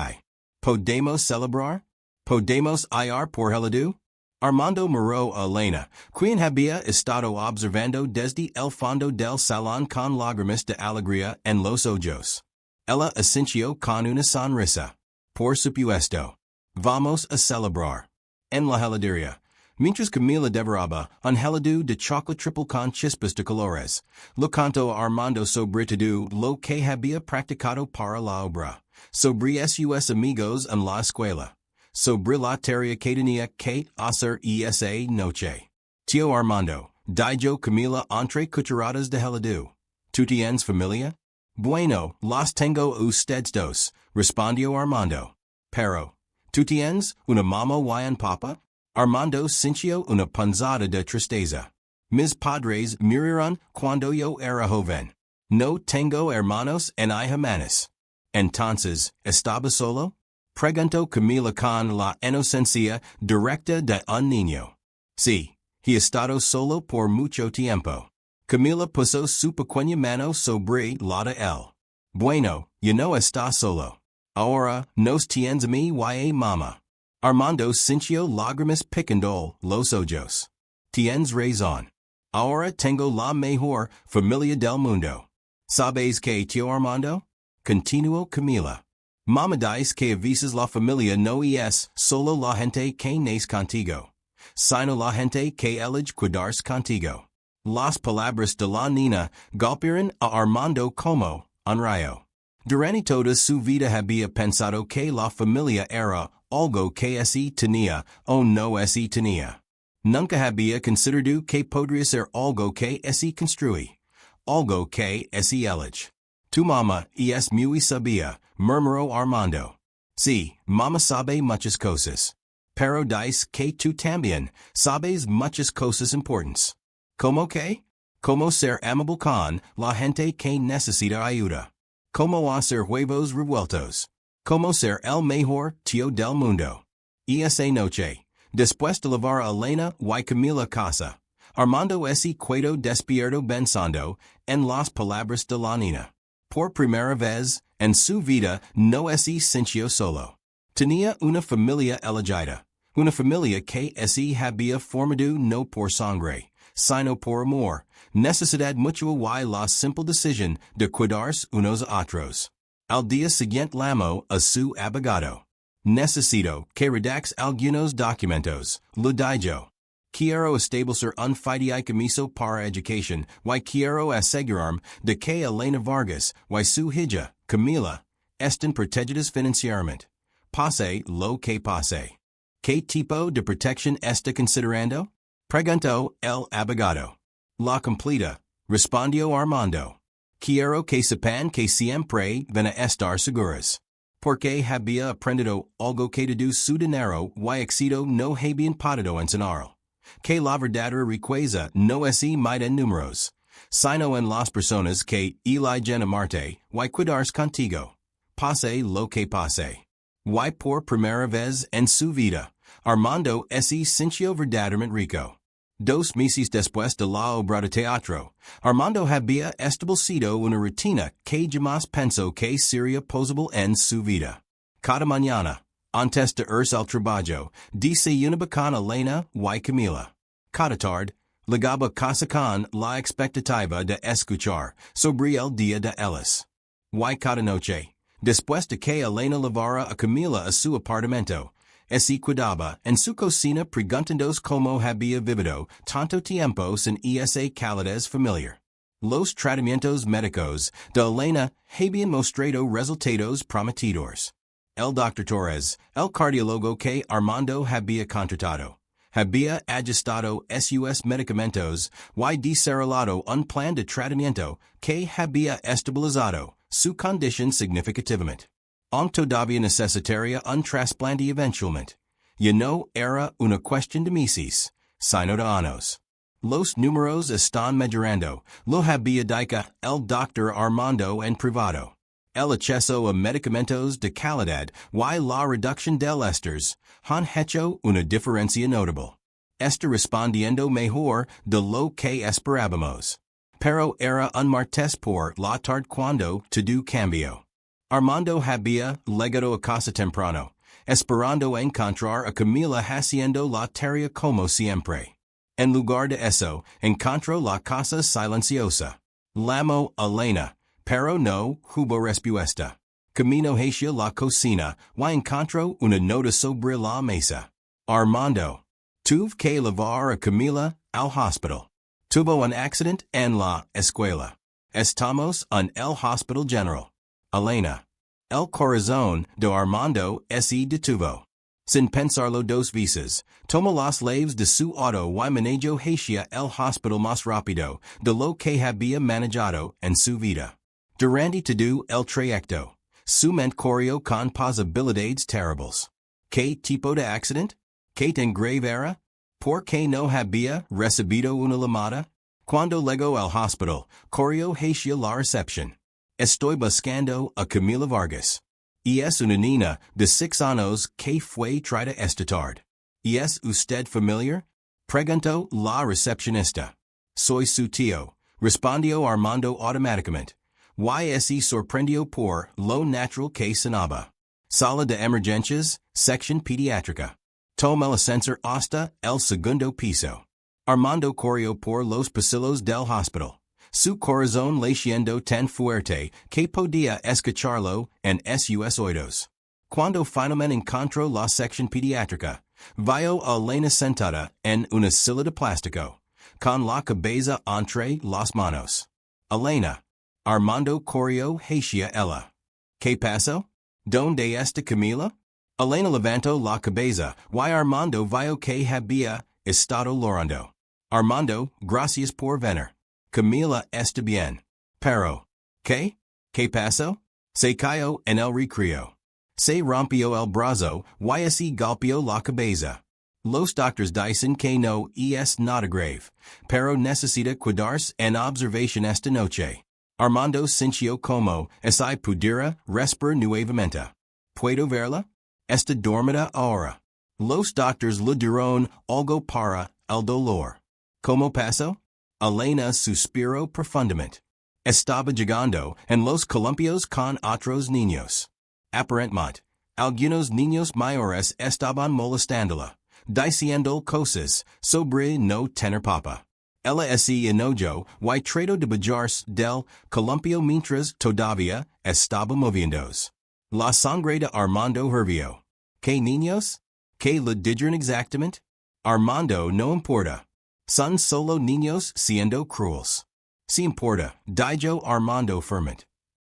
¿Podemos celebrar? ¿Podemos ir por helado? Armando miró a Elena, quien había estado observando desde el fondo del salón con lágrimas de alegría en los ojos. Ella asintió con una sonrisa. Por supuesto. Vamos a celebrar. En la heladería, mientras Camila devoraba un helado de chocolate triple con chispas de colores, le contó a Armando sobre todo lo que había practicado para la obra, sobre sus amigos en la escuela, sobre la tarea que tenía que hacer esa noche. Tío Armando, dijo Camila entre cucharadas de helado. ¿Tú tienes familia? Bueno, los tengo ustedes dos, respondió Armando. Pero, ¿tú tienes una mamá y un papa? Armando sintió una punzada de tristeza. Mis padres murieron cuando yo era joven. No tengo hermanos ni hermanas. Entonces, ¿estaba solo? Preguntó Camila con la inocencia directa de un niño. Sí, he estado solo por mucho tiempo. Camila puso su pequeña mano sobre la de él. Bueno, ya no está solo. Ahora nos tienes a mí y a mamá. Armando sintió lágrimas picando los ojos. Tienes razón. Ahora tengo la mejor familia del mundo. ¿Sabes qué, tío Armando? Continuó Camila. Mamá dice que a veces la familia no es solo la gente que nace contigo, sino la gente que elige cuidarse contigo. Las palabras de la niña golpearon a Armando como un rayo. Durante toda su vida había pensado que la familia era algo que se tenía o no se tenía. Nunca había considerado que podría ser algo que se construye, algo que se elige. Tu mamá es muy sabia, murmuró Armando. Sí, mamá sabe muchas cosas. Pero dice que tú también sabes muchas cosas importantes. ¿Cómo qué? Cómo ser amable con la gente que necesita ayuda. Cómo hacer huevos revueltos. Cómo ser el mejor tío del mundo. Y esa noche, después de lavar a Elena y Camila casa, Armando se quedó despierto pensando en las palabras de la niña. Por primera vez en su vida no se sintió solo. Tenía una familia elegida, una familia que se había formado no por sangre, sino por amor, necesidad mutua y la simple decisión de cuidarse unos a otros. Al día siguiente llamó a su abogado. Necesito que redax algunos documentos, le dijo. Quiero establecer un fideicomiso para educación y quiero asegurarme de que Elena Vargas y su hija, Camila, estén protegidas financieramente. Pase lo que pase. ¿Qué tipo de protección está considerando? Preguntó el abogado. La completa, respondió Armando. Quiero que sepan que siempre van a estar seguras. Porque había aprendido algo que de su dinero y éxito no habían podido enseñar. Que la verdadera riqueza no es mide en números, sino en las personas que eligen amarte y cuidarse contigo. Pase lo que pase. Y por primera vez en su vida, Armando se sintió verdaderamente rico. 2 meses después de la obra de teatro, Armando había establecido una rutina que jamás pensó que sería posible en su vida. Cada mañana, antes de irse al trabajo, dice una bacana Elena y Camila. Cada tarde, llegaba casa con la expectativa de escuchar sobre el día de ellas. Y cada noche, después de que Elena llevara a Camila a su apartamento, se quedaba en su cocina preguntándonos cómo había vivido tanto tiempo sin esa calidez familiar. Los tratamientos médicos de Elena habían mostrado resultados prometedores. El Dr. Torres, el cardiólogo que Armando había contratado, había ajustado sus medicamentos y desarrollado un plan de tratamiento que había estabilizado su condición significativamente. Aunque todavía necesitaría un trasplante eventualmente. Y no era una cuestión de meses, sino de años. Los números están mejorando, lo había dicho el Dr. Armando en privado. El acceso a medicamentos de calidad y la reducción del estrés han hecho una diferencia notable. Está respondiendo mejor de lo que esperábamos. Pero era un martes por la tarde cuando todo cambió. Armando había llegado a casa temprano, esperando encontrar a Camila haciendo la tarea como siempre. En lugar de eso, encontró la casa silenciosa. Llamó a Elena, pero no hubo respuesta. Camino hacia la cocina y encontró una nota sobre la mesa. Armando. Tuve que llevar a Camila al hospital. Tuvo un accidente en la escuela. Estamos en el hospital general. Elena. El corazón de Armando se detuvo. Sin pensarlo 2 veces, tomó las llaves de su auto y manejó hacia el hospital más rápido de lo que había manejado en su vida. Durante todo el trayecto, su mente corrió con posibilidades terribles. ¿Qué tipo de accidente? ¿Qué tan grave era? ¿Por qué no había recibido una llamada? Cuando llegó al hospital, corrió hacia la recepción. Estoy buscando a Camila Vargas. Y es una niña de 6 años que fue traída esta tarde. ¿Y es usted familiar? Preguntó la recepcionista. Soy su tío, respondió Armando automáticamente. Y se sorprendió por lo natural que sonaba. Sala de emergencias, sección pediátrica. Toma el ascensor hasta el segundo piso. Armando corrió por los pasillos del hospital. Su corazón latiendo tan fuerte que podía escucharlo en sus oídos. Cuando finalmente encontró la sección pediátrica, vio a Elena sentada en una silla de plástico, con la cabeza entre las manos. Elena. Armando corrió hacia ella. ¿Qué pasó? ¿Dónde está Camila? Elena levantó la cabeza y Armando vio que había estado llorando. Armando, gracias por venir. Camila está bien. Pero, ¿qué? ¿Qué pasó? Se cayó en el recreo. Se rompió el brazo y se golpeó la cabeza. Los doctores dicen que no es nada grave, pero necesita cuidarse en observación esta noche. Armando sintió como si pudiera respirar nuevamente. ¿Puedo verla? Está dormida ahora. Los doctores le dieron algo para el dolor. ¿Cómo pasó? Elena suspiró profundamente. Estaba llegando en los columpios con otros niños. Aparentemente, algunos niños mayores estaban molestándola, diciendo cosas sobre no tener papá. Ella se enojó y trató de bajarse del columpio mientras todavía estaba moviéndose. La sangre de Armando hirvió. ¿Qué niños? ¿Qué le dijeron exactamente? Armando no importa. Son solo niños siendo crueles. Si importa, dijo Armando firmemente.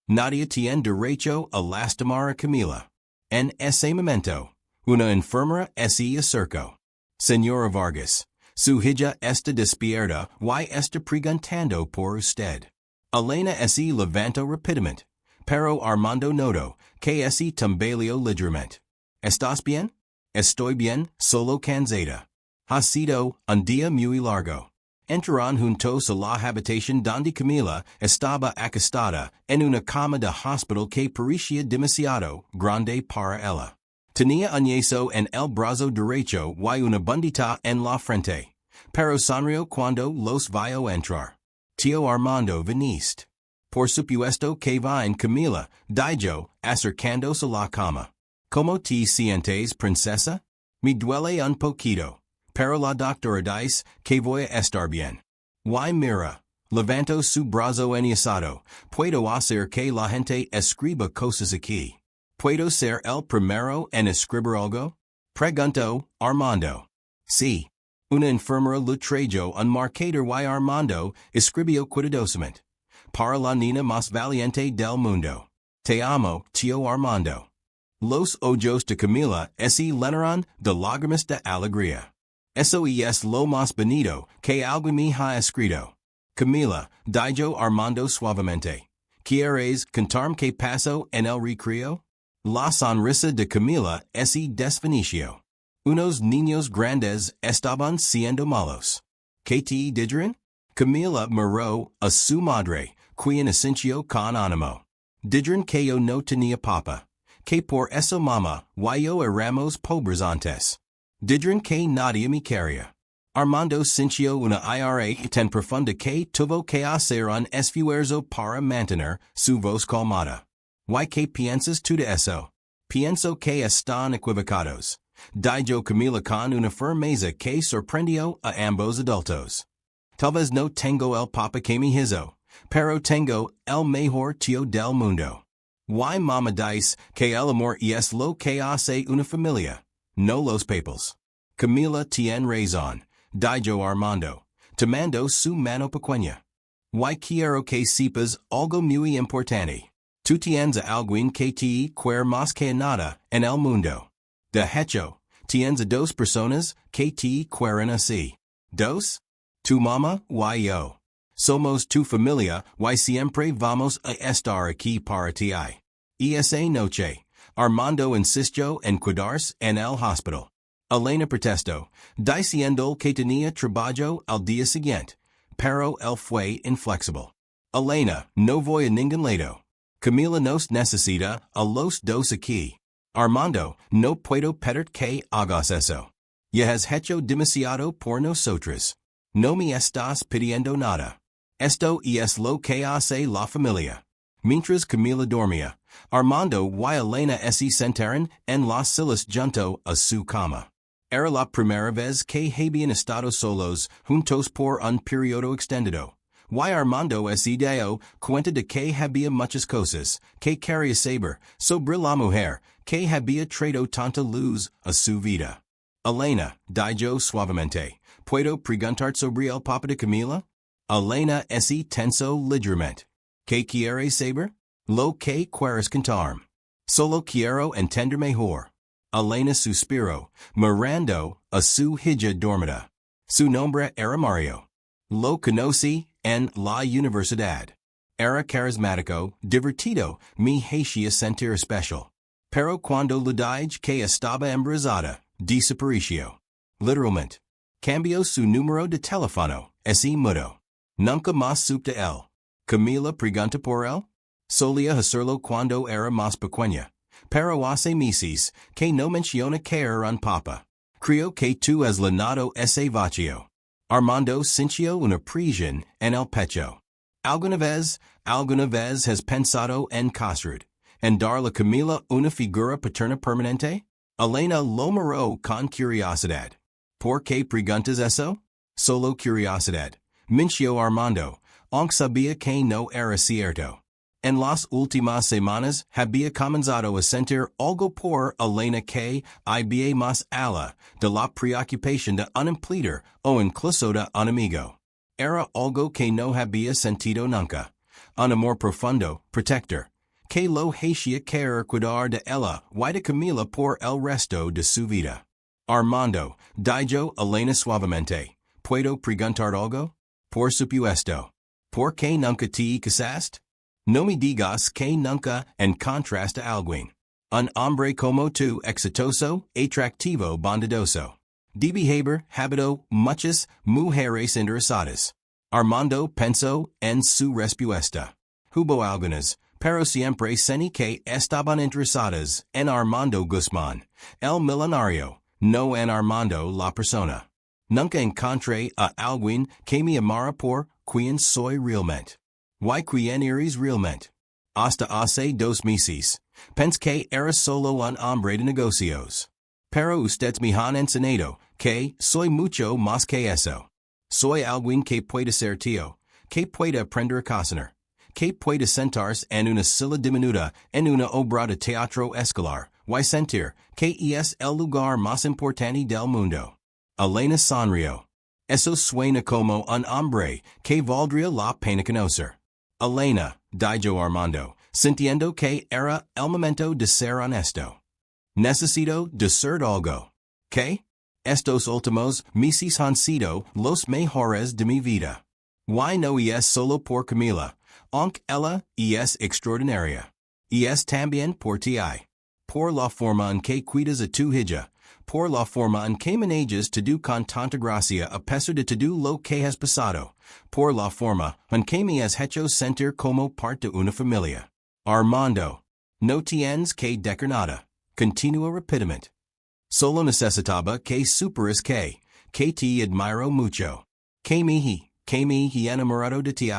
Nadie tiene derecho a lastimar a Camila. En ese momento, una enfermera se acercó. Señora Vargas, su hija está despierta y está preguntando por usted. Elena se levantó rápidamente, pero Armando notó que se tambaleó ligeramente. ¿Estás bien? Estoy bien, solo cansada. Ha sido un día muy largo. Entraron juntos a la habitación donde Camila estaba acostada en una cama de hospital que parecía demasiado grande para ella. Tenía añeso en el brazo derecho y una bandita en la frente. Pero sonrió cuando los vio entrar. Tío Armando viniste. Por supuesto que vine Camila, dijo, acercándose a la cama. ¿Cómo te sientes, princesa? Me duele un poquito. Pero la doctora dice que voy a estar bien. Y mira, levanto su brazo enyesado. Puedo hacer que la gente escriba cosas aquí. ¿Puedo ser el primero en escribir algo? Preguntó Armando. Sí. Una enfermera lo trayó un marcador y Armando escribió cuidadosamente. Para la niña más valiente del mundo. Te amo, tío Armando. Los ojos de Camila se llenaron de lágrimas de alegría. Eso es lo más bonito que alguien me ha escrito. Camila, dijo Armando suavemente. ¿Quieres contarme qué pasó en el recreo? La sonrisa de Camila se desvaneció. Unos niños grandes estaban siendo malos. ¿Qué te dijeron? Camila miró a su madre, quien asintió con ánimo. Dijeron que yo no tenía papá. Que por eso mamá y yo éramos pobres antes. Dijeron que nadie me quería. Armando sintió una ira tan profunda que tuvo que hacer un esfuerzo para mantener su voz calmada. ¿Y qué piensas tú de eso? Pienso que están equivocados. Dijo Camila con una firmeza que sorprendió a ambos adultos. Tal vez no tengo el papa que me hizo, pero tengo el mejor tío del mundo. Y mamá dice que el amor es lo que hace una familia, no los papels. Camila tiene razón, dijo Armando, tomando su mano pequeña. Y quiero que sepas algo muy importante. Tú tienes a alguien que te quiere más que nada en el mundo. De hecho, tienes a dos personas que te quieren así. ¿Dos? Tu mamá y yo. Somos tu familia y siempre vamos a estar aquí para ti. Y esa noche, Armando insistió en quedarse en el hospital. Elena protestó, diciendo que tenía trabajo al día siguiente, pero él fue inflexible. Elena, no voy a ningún lado. Camila nos necesita a los dos aquí. Armando, no puedo pedir que hagas eso. Ya has hecho demasiado por nosotros. No me estás pidiendo nada. Esto es lo que hace la familia. Mientras Camila dormía, Armando y Elena se sentaron en las sillas junto a su cama. Era la primera vez que habían estado solos juntos por un periodo extendido. Y Armando se dio cuenta de que había muchas cosas que quería saber sobre la mujer que había traído tanta luz a su vida. Elena, dijo suavemente, ¿puedo preguntar sobre el papá de Camila? Elena se tensó ligeramente. ¿Qué quieres saber? Lo que quieres contarme. Solo quiero entender mejor. Elena suspiró, mirando a su hija dormida. Su nombre era Mario. Lo conocí en la universidad. Era carismático, divertido, me hacía sentir especial. Pero cuando le dije que estaba embarazada, desapareció. Literalmente. Cambió su número de teléfono, se mudó. Nunca más supe de él. Camila pregunta por él. Solía hacerlo cuando era más pequeña. Pero hace meses que no menciona que era un papa. Creo que tú has llenado ese vacío. Armando sintió una presión en el pecho. ¿Alguna vez has pensado en casar, en darle a Camila una figura paterna permanente? Elena lo miró con curiosidad. ¿Por qué preguntas eso? Solo curiosidad, mintió Armando, aunque sabía que no era cierto. En las últimas semanas había comenzado a sentir algo por Elena que había más allá de la preocupación de un empleado o incluso de un amigo. Era algo que no había sentido nunca. Un amor profundo, protector, que lo hacía querer cuidar de ella y de Camila por el resto de su vida. Armando, dijo Elena suavemente, ¿puedo preguntar algo? Por supuesto. ¿Por qué nunca te casaste? No me digas que nunca encontraste a alguien. Un hombre como tú exitoso, atractivo, bondadoso. Dibi haber, habito, muchas, mujeres interesadas. Armando penso en su respuesta. Hubo algunas, pero siempre seni que estaban interesadas en Armando Guzmán, el millonario, no en Armando la persona. Nunca encontré a alguien que me amara por quien soy realmente. Y quien eres realmente. Hasta hace 2 meses, pensé que era solo un hombre de negocios. Pero usted me han enseñado que soy mucho más que eso. Soy alguien que puede ser tío, que puede aprender a cocinar, que puede sentarse en una silla diminuta en una obra de teatro escolar, y sentir que es el lugar más importante del mundo. Elena sonrió. Eso suena como un hombre que valdría la pena conocer. Elena, dijo Armando, sintiendo que era el momento de ser honesto. Necesito decir algo. ¿Qué? Estos últimos meses han sido los mejores de mi vida. Y no es solo por Camila, aunque ella es extraordinaria. Es también por ti. Por la forma en que cuidas a tu hija, por la forma en que manejas todo con tanta gracia a pesar de todo lo que has pasado, por la forma en que me has hecho sentir como parte de una familia. Armando, no tienes que decir nada. Continúa rápidamente. Solo necesitaba que superes que te admiro mucho. Que me he enamorado de ti.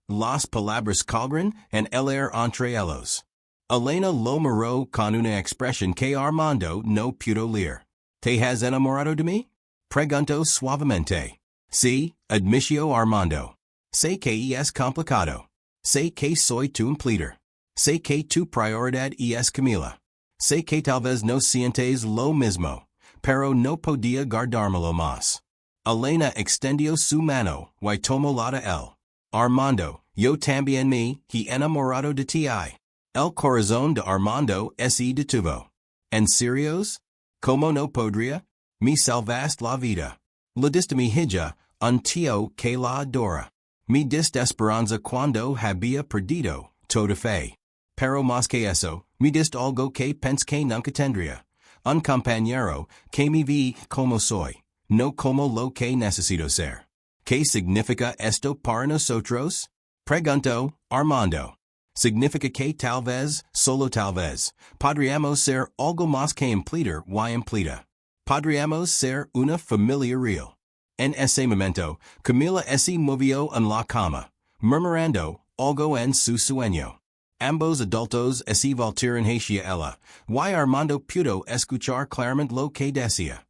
Las palabras colgran en el aire entre ellos. Elena lo miró con una expresión que Armando no pudo leer. ¿Te has enamorado de mí? Preguntó suavemente. Sí, admitió Armando. Sé que es complicado. Sé que soy tu empleader. Sé que tu prioridad es Camila. Sé que tal vez no sientes lo mismo, pero no podía guardármelo más. Elena extendió su mano y tomó la de él. Armando, yo también me he enamorado de ti. El corazón de Armando se detuvo. ¿En serios? ¿Cómo no podría? Me salvaste la vida. Le diste mi hija, un tío que la adora. Me diste esperanza cuando había perdido toda fe. Pero más que eso, me diste algo que pensé que nunca tendría. Un compañero que me vi como soy, no como lo que necesito ser. ¿Qué significa esto para nosotros? Preguntó Armando. Significa que tal vez, solo tal vez, podríamos ser algo más que empleader y empleada. Podríamos ser una familia real. En ese momento, Camila se movió en la cama, murmurando algo en su sueño. Ambos adultos se voltearon hacia ella, y Armando pudo escuchar claramente lo que decía.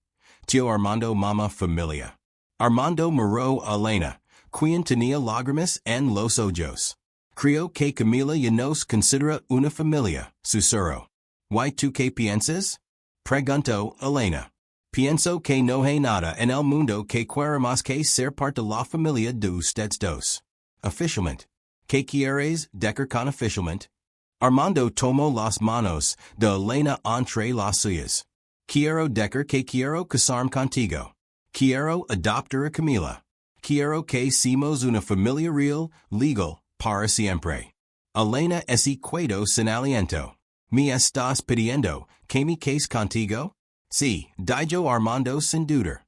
Tío Armando mamá familia. Armando miró a Elena, quien tenía lágrimas en los ojos. Creo que Camila ya nos considera una familia, susurró. ¿Y tú qué piensas? Preguntó Elena. Pienso que no hay nada en el mundo que quiera más que ser parte de la familia de ustedes dos. Oficialmente. ¿Qué quieres decir con oficialmente? Armando tomó las manos de Elena entre las suyas. Quiero decir que quiero casarme contigo. Quiero adoptar a Camila. Quiero que seamos una familia real, legal, para siempre. Elena se quedó sin aliento. ¿Me estás pidiendo que me case contigo? Sí, dijo Armando sin dudar.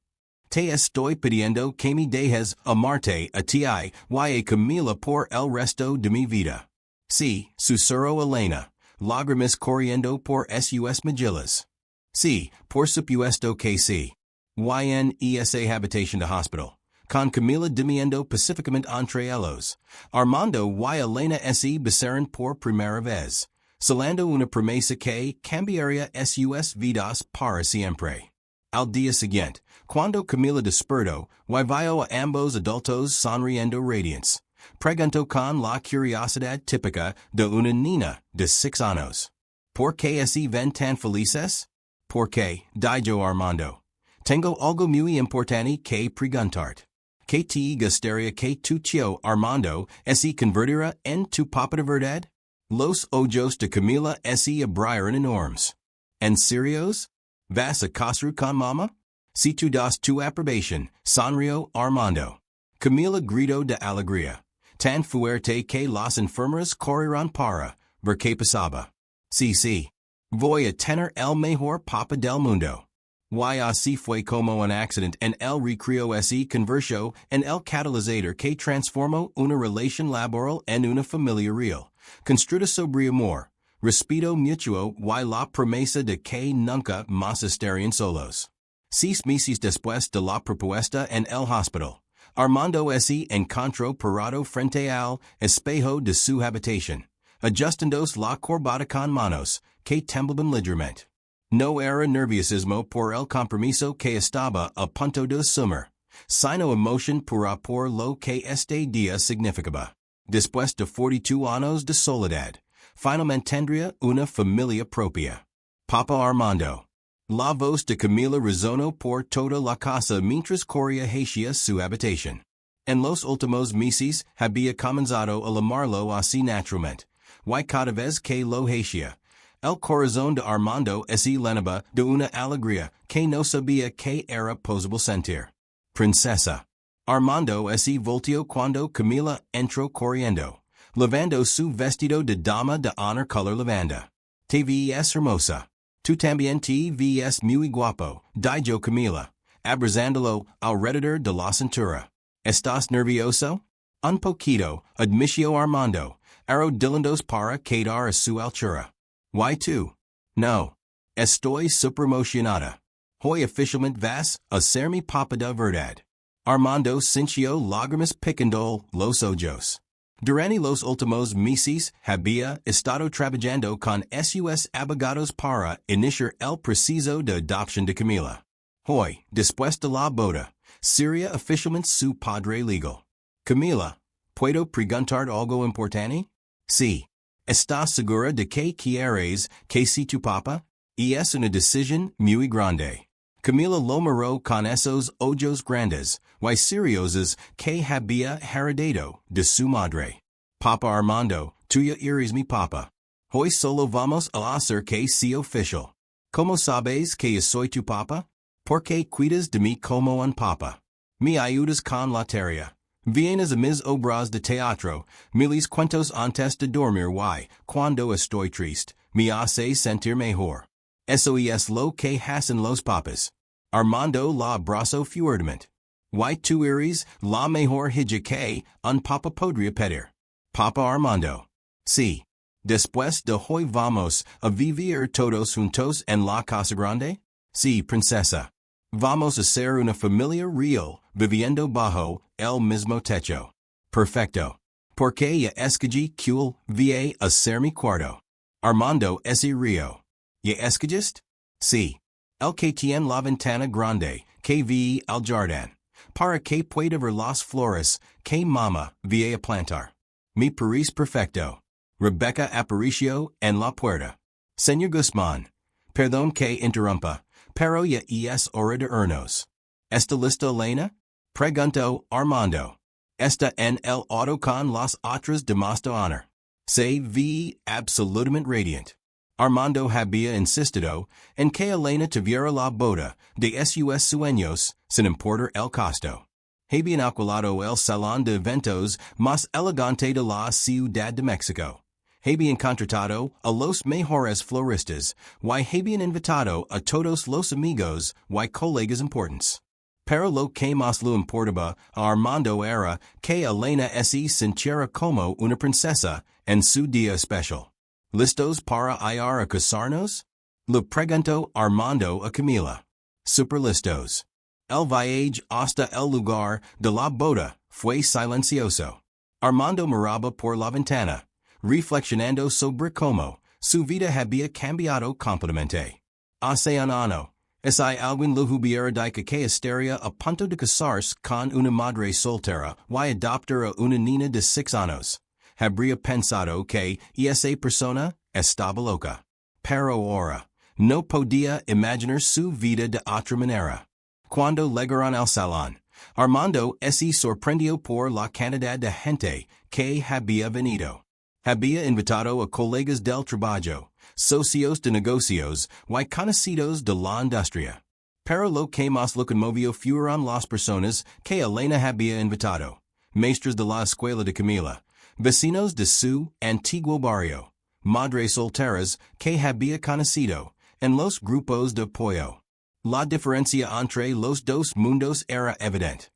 Te estoy pidiendo que me dejes amarte a ti y a Camila por el resto de mi vida. Sí, susurró Elena, lágrimas corriendo por sus mejillas. Sí, por supuesto que sí. Y en esa habitación de hospital, con Camila durmiendo pacíficamente entre ellos, Armando y Elena se besaron por primera vez, selando una promesa que cambiaría sus vidas para siempre. Al día siguiente, cuando Camila despertó y vio a ambos adultos sonriendo radiantes, preguntó con la curiosidad típica de una niña de 6 años. ¿Por qué se ven tan felices? Porque, dijo Armando, tengo algo muy importante que preguntarte. ¿Qué te gustaría que tu tío Armando se convirtiera en tu papá de verdad? Los ojos de Camila se abrieron enormes. ¿En serios? ¿Vas a casar con mamá? Si tú das tu aprobación, sonrió Armando. Camila gritó de alegría, tan fuerte que las enfermeras corrieron para ver qué pasaba. Sí, voy a tener el mejor papá del mundo. Y así fue como un accident en el recreo se convirtió en el catalizador que transformó una relación laboral en una familia real, construida sobre amor, respeto mutuo y la promesa de que nunca más estarían solos. 6 meses después de la propuesta en el hospital, Armando se encontró parado frente al espejo de su habitación, ajustándose la corbata con manos que temblaban ligeramente. No era nerviosismo por el compromiso que estaba a punto de asumir, sino emoción por lo que este día significaba. Después de 42 años de soledad, finalmente tendría una familia propia. Papa Armando. La voz de Camila resonó por toda la casa mientras corría hacia su habitación. En los últimos meses había comenzado a llamarlo así naturalmente, y cada vez que lo hacía, el corazón de Armando se llenaba de una alegría que no sabía que era posible sentir. Princesa. Armando se volteó cuando Camila entró corriendo, lavando su vestido de dama de honor color lavanda. Te ves hermosa. Tú también te ves muy guapo, dijo Camila, abrazándolo alrededor de la cintura. ¿Estás nervioso? Un poquito, admitió Armando, arrodillándose para quedar a su altura. ¿Y tú? No. Estoy superemocionada. Hoy oficialmente vas a ser mi papa de verdad. Armando sintió lágrimas picando los ojos. Durante los últimos meses había estado trabajando con sus abogados para iniciar el proceso de adopción de Camila. Hoy, después de la boda, sería oficialmente su padre legal. Camila, ¿puedo preguntar algo importante? Sí. ¿Estás segura de que quieres que sea tu papa? Y es una decisión muy grande. Camila lo miró con esos ojos grandes y seriosos que había heredado de su madre. Papa Armando, tú ya eres mi papa. Hoy solo vamos a hacer que sea oficial. ¿Cómo sabes que yo soy tu papa? Porque cuidas de mí como un papa. Me ayudas con la tarea. Vienes a mis obras de teatro, miles cuentos antes de dormir y, cuando estoy triste, me hace sentir mejor. Eso es lo que hacen los papas. Armando la abrazó fuertemente. Y tú eres la mejor hija que un papa podría pedir. Papa Armando. Sí. Después de hoy vamos a vivir todos juntos en la casa grande? Sí, princesa. Vamos a ser una familia real, viviendo bajo el mismo techo. Perfecto. Porque ya escogí que va a ser mi cuarto. Armando ese río. ¿Ya escogiste? Sí. El que tiene la ventana grande, que ve al jardín. Para que pueda ver las flores, que mamá va a plantar. Me parece perfecto. Rebecca apareció en la puerta. Señor Guzmán. Perdón que interrumpa. Pero ya es hora de irnos. ¿Está lista Elena? Preguntó Armando. Está en el auto con las otras damas de honor. Se ve absolutamente radiante. Armando había insistido en que Elena tuviera la boda de sus sueños sin importar el costo. Habían alquilado el salón de eventos más elegante de la Ciudad de México. Habían contratado a los mejores floristas y habían invitado a todos los amigos y colegas importantes. Pero lo que más le importaba a Armando era que Elena se sintiera como una princesa en su día especial. ¿Listos para ir a casarnos? Le preguntó Armando a Camila. Super listos. El viaje hasta el lugar de la boda fue silencioso. Armando miraba por la ventana, reflexionando sobre cómo su vida había cambiado completamente. Hace un año, hay alguien le hubiera dicho que estaría a punto de casarse con una madre soltera y adoptar a una niña de 6 años. Habría pensado que esa persona estaba loca. Pero ahora, no podía imaginar su vida de otra manera. Cuando llegaron al salón, Armando se sorprendió por la cantidad de gente que había venido. Había invitado a colegas del trabajo, socios de negocios y conocidos de la industria. Pero lo que más lo conmovió fueron las personas que Elena había invitado, maestros de la escuela de Camila, vecinos de su antiguo barrio, madres solteras que había conocido en los grupos de apoyo. La diferencia entre los dos mundos era evidente.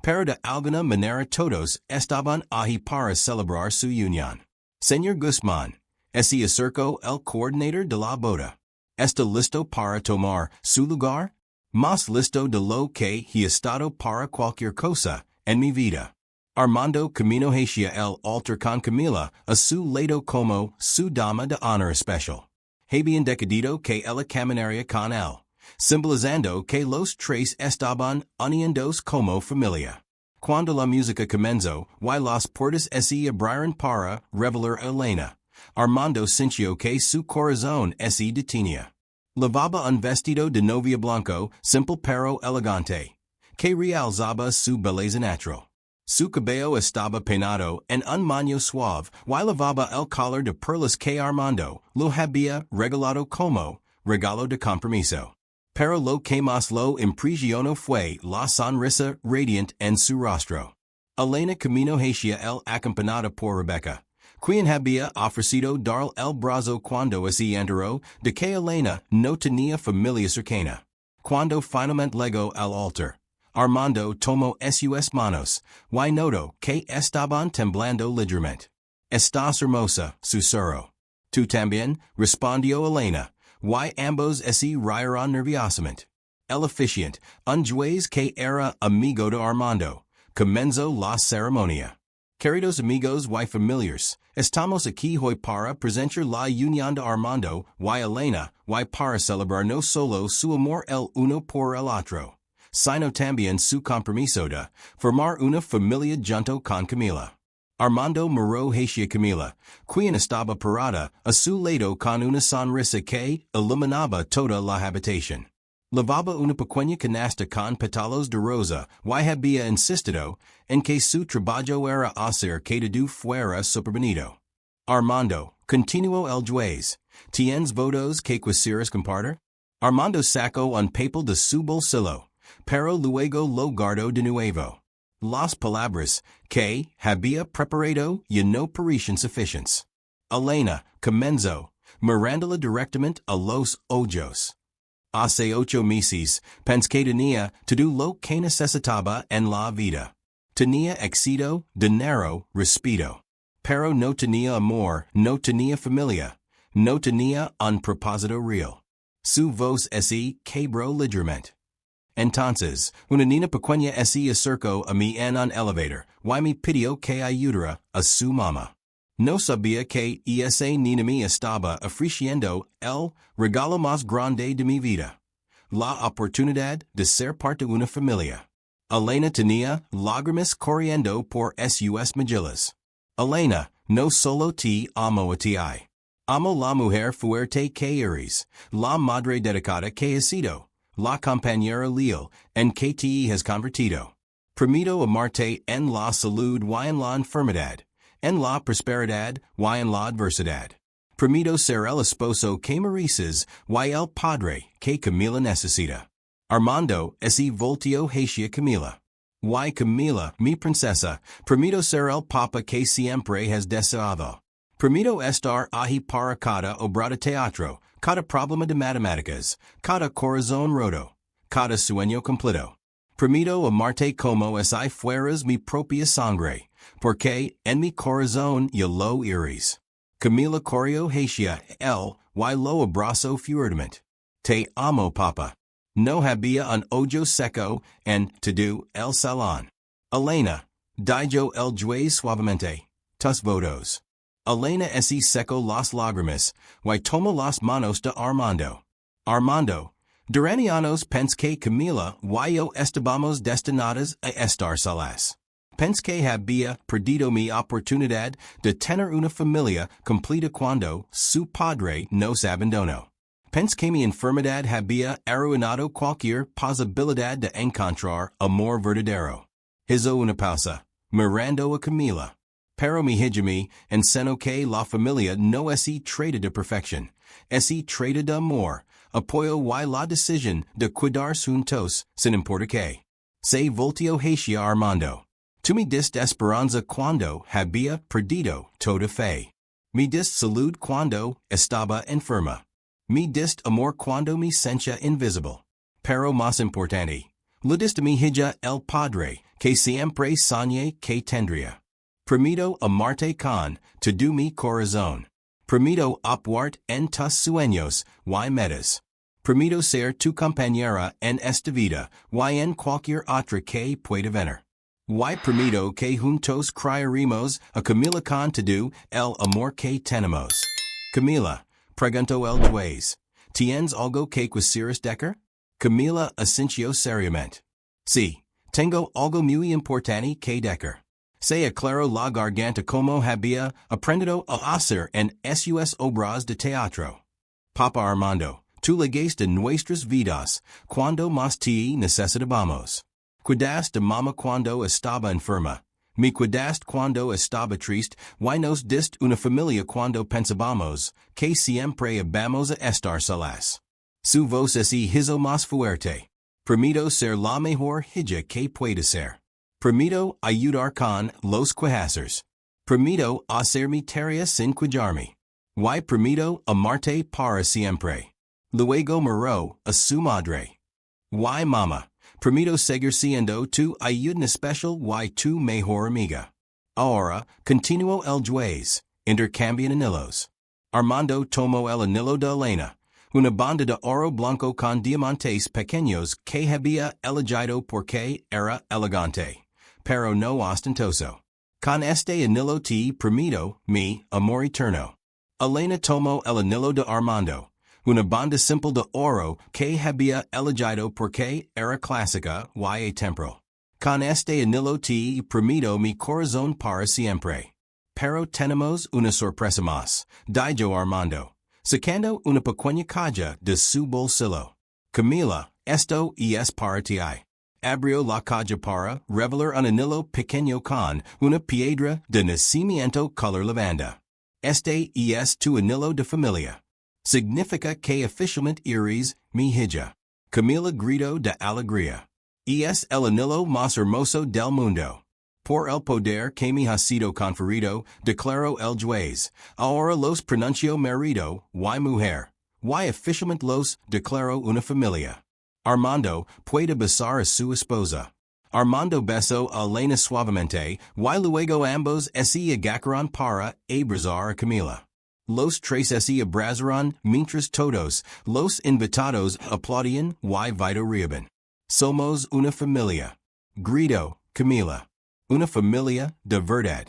Pero de alguna manera todos estaban allí para celebrar su unión. Señor Guzmán, ¿se acercó el coordinador de la boda? ¿Está listo para tomar su lugar? Más listo de lo que he estado para cualquier cosa en mi vida. Armando camino hacia el altar con Camila a su lado como su dama de honor especial. Habían decidido que ella caminaría con él, simbolizando que los tres estaban unidos como familia. Cuando la música comenzó, y las puertas se abrieron para revelar a Elena, Armando sintió que su corazón se detenía. Llevaba un vestido de novia blanco, simple pero elegante, que realzaba su belleza natural. Su cabello estaba peinado en un moño suave, y llevaba el collar de perlas que Armando lo había regalado como regalo de compromiso. Pero lo que más lo impresionó fue la sonrisa radiante en su rostro. Elena caminó hacia él acompañada por Rebecca, quien había ofrecido darle el brazo cuando se enteró de que Elena no tenía familia cercana. Cuando finalmente llegó al altar, Armando tomó sus manos, y notó que estaban temblando ligeramente. «Estás hermosa», susurró. «Tú también», respondió Elena, y ambos se rieron nerviosamente. El oficiante, un juez que era amigo de Armando, comenzó la ceremonia. «Queridos amigos y familiares, estamos aquí hoy para presentar la unión de Armando y Elena, y para celebrar no solo su amor el uno por el otro, sino también su compromiso de formar una familia junto con Camila». Armando miró hacia Camila, quien estaba parada a su lado con una sonrisa que iluminaba toda la habitación. Llevaba una pequeña canasta con pétalos de rosa y había insistido en que su trabajo era hacer que todo fuera superbonito. «Armando», continuó el juez, «¿tienes votos que quisieras compartir?» Armando sacó un papel de su bolsillo, pero luego lo guardó de nuevo. Las palabras que había preparado ya no parecían suficientes. Elena comenzó, mirándola directamente a los ojos. «Hace 8 meses, pensé que tenía todo lo que necesitaba en la vida. Tenía éxito, dinero, respeto. Pero no tenía amor, no tenía familia, no tenía un propósito real». Su voz se quebró ligeramente. Entonces, una niña pequeña se acercó a mí en un elevador, y me pidió que ayudara a su mamá. No sabía que esa niña me estaba ofreciendo el regalo más grande de mi vida, la oportunidad de ser parte de una familia. Elena tenía lágrimas corriendo por sus mejillas. «Elena, no solo te amo a ti. Amo la mujer fuerte que eres, la madre dedicada que has sido, la compañera leal en que te has convertido. Prometo amarte en la salud y en la enfermedad, en la prosperidad y en la adversidad. Prometo ser el esposo que mereces y el padre que Camila necesita». Armando se volteó hacia Camila. «Y Camila, mi princesa, prometo ser el papa que siempre has deseado. Prometo estar allí para cada obra de teatro, cada problema de matemáticas, cada corazón roto, cada sueño completo. Prometo amarte como si fueras mi propia sangre, porque en mi corazón ya lo eres». Camila corrió hacia él y lo abrazó fuertemente. «Te amo, papa». No había un ojo seco en todo el salón. «Elena», dijo el juez suavemente, «tus votos». Elena se secó las lágrimas y tomó las manos de Armando. «Armando, durante años pensé que Camila y yo estábamos destinadas a estar solas. Pensé que había perdido mi oportunidad de tener una familia completa cuando su padre nos abandonó. Pensé que mi enfermedad había arruinado cualquier posibilidad de encontrar amor verdadero». Hizo una pausa, mirando a Camila. «Pero mi hija me enseñó que la familia no es trata de perfección, es trata de amor, apoyo y la decisión de cuidar juntos sin importar qué». Se volteó hacia Armando. «Tú me diste esperanza cuando había perdido toda fe. Me diste salud cuando estaba enferma. Me diste amor cuando me sentía invisible. pero más importante. Ludista mi hija el padre, que siempre soñé que tendría. Permito amarte con todo mi corazón. Permito apuart en tus sueños, y metas. Permito ser tu compañera en esta vida, y en cualquier otra que pueda venir. Y permito que juntos crearemos a Camila con todo el amor que tenemos. Camila, pregunto el juez. ¿Tienes algo que quisieras decir? Camila asintió seriamente. Sí, tengo algo muy importante que decir. Se aclaró la garganta como había aprendido a hacer en sus obras de teatro. Papa Armando, tú legaste nuestras vidas cuando más te necesitábamos. Cuidaste de mamá cuando estaba enferma. Me cuidaste cuando estaba triste, y nos diste una familia cuando pensábamos que siempre íbamos a estar solas. Su voz es hizo más fuerte. Permito ser la mejor hija que pueda ser. Permito ayudar con los quehaceres. Permito hacer mi tarea sin cuidarme. Y permito amarte para siempre. Luego miró a su madre. Y mamá, permito seguir siendo tu ayuda especial y tu mejor amiga. Ahora, continuó el juez, intercambian anillos. Armando tomó el anillo de Elena, una banda de oro blanco con diamantes pequeños que había elegido porque era elegante, pero no ostentoso. Con este anillo te permito mi amor eterno. Elena tomó el anillo de Armando, una banda simple de oro que había elegido porque era clásica y atemporal. Con este anillo te permito mi corazón para siempre. Pero tenemos una sorpresa más, dijo Armando, sacando una pequeña caja de su bolsillo. Camila, esto es para ti. Abrió la caja para revelar un anillo pequeño con una piedra de nacimiento color lavanda. Este es tu anillo de familia. Significa que oficialmente eres mi hija. Camila gritó de alegría. Es el anillo más hermoso del mundo. Por el poder que me ha sido conferido, declaró el juez, ahora los pronuncio marido y mujer, y oficialmente los declaro una familia. Armando puede besar a su esposa. Armando besó a Elena suavemente, y luego ambos se agacharon para abrazar a Camila. Los tres se abrazaron mientras todos los invitados aplaudían y vitoreaban. Somos una familia. Gritó Camila. Una familia de verdad.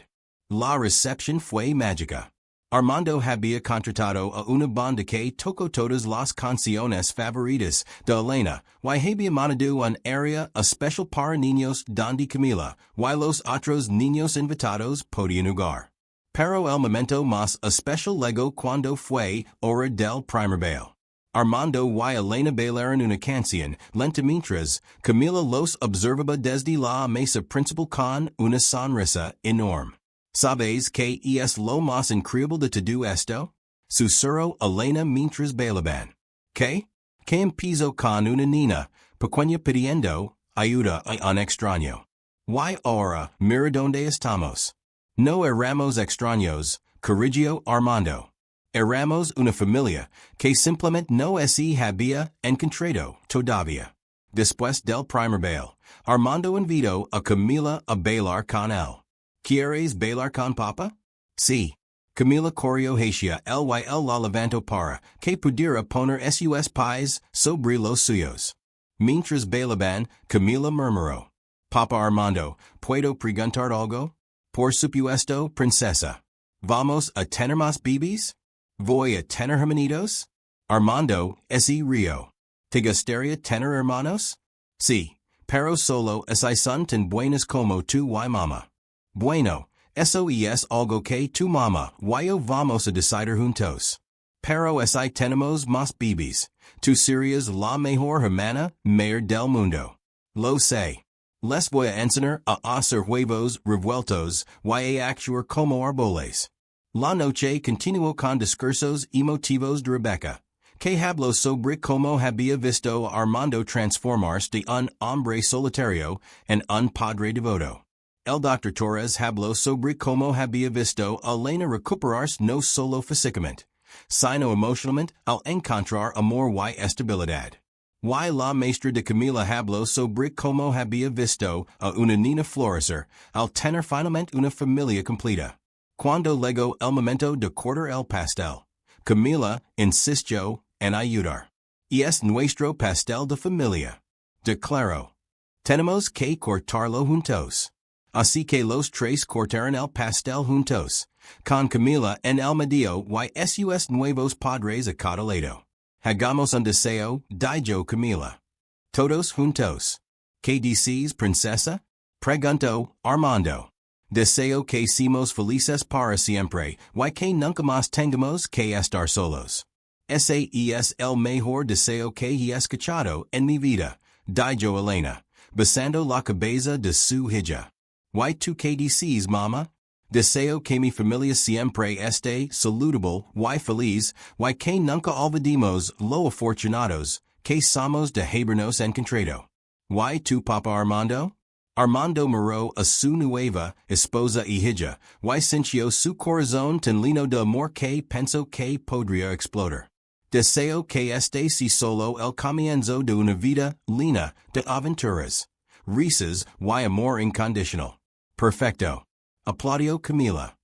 La recepción fue mágica. Armando había contratado a una banda que tocó todas las canciones favoritas de Elena y había montado un área especial para niños donde Camila y los otros niños invitados podían jugar. Pero el momento más especial llegó cuando fue hora del primer baile. Armando y Elena bailaron una canción lenta mientras Camila los observaba desde la mesa principal con una sonrisa enorme. ¿Sabes qué es lo más increíble de todo esto? Susurró Elena mientras bailaban. ¿Qué? Que empezó con una niña pequeña pidiendo ayuda a un extraño. Y ahora, mira dónde estamos. No éramos extraños, corrigió Armando. Éramos una familia que simplemente no se había encontrado todavía. Después del primer baile, Armando invitó a Camila a bailar con él. ¿Quieres bailar con papá? Sí. Camila corrió hacia él y él la levantó para que pudiera poner sus pies sobre los suyos. Mientras bailaban, Camila murmuró. Papa Armando, ¿puedo preguntar algo? Por supuesto, princesa. ¿Vamos a tener más bebés? ¿Voy a tener hermanitos? Armando, ese río. ¿Te gustaría tener hermanos? Sí, pero solo si son tan buenos como tú y mamá. Bueno, eso es algo que tu mamá y yo vamos a decidir juntos. Pero si tenemos más bebés, tú serías la mejor hermana mayor del mundo. Lo sé. Les voy a enseñar a hacer huevos revueltos y a actuar como árboles. La noche continuó con discursos emotivos de Rebecca, que habló sobre cómo había visto a Armando transformarse de un hombre solitario en un padre devoto. El Dr. Torres habló sobre cómo había visto a Elena recuperarse no solo físicamente, sino emocionalmente al encontrar amor y estabilidad. Y la maestra de Camila habló sobre como había visto a una niña florecer al tener finalmente una familia completa. Cuando llegó el momento de cortar el pastel, Camila insistió en ayudar. Y es nuestro pastel de familia. Declaró. Tenemos que cortarlo juntos. Así que los tres cortaron el pastel juntos, con Camila en el medio y sus nuevos padres a cada lado. Hagamos un deseo, dijo Camila. Todos juntos. ¿Qué dices, princesa? Preguntó Armando. Deseo que seamos felices para siempre y que nunca más tengamos que estar solos. Ese es el mejor deseo que he escuchado en mi vida, dijo Elena, besando la cabeza de su hija. ¿Y tú qué dices, mamá? Deseo que mi familia siempre esté saludable y feliz y que nunca olvidemos lo afortunados que somos de habernos encontrado. ¿Y tu papa Armando? Armando miró a su nueva esposa y hija y sintió su corazón tan lleno de amor que pensó que podría explotar. Deseo que este sea solo el comienzo de una vida llena de aventuras, risas y amor incondicional. Perfecto. Aplaudió Camila.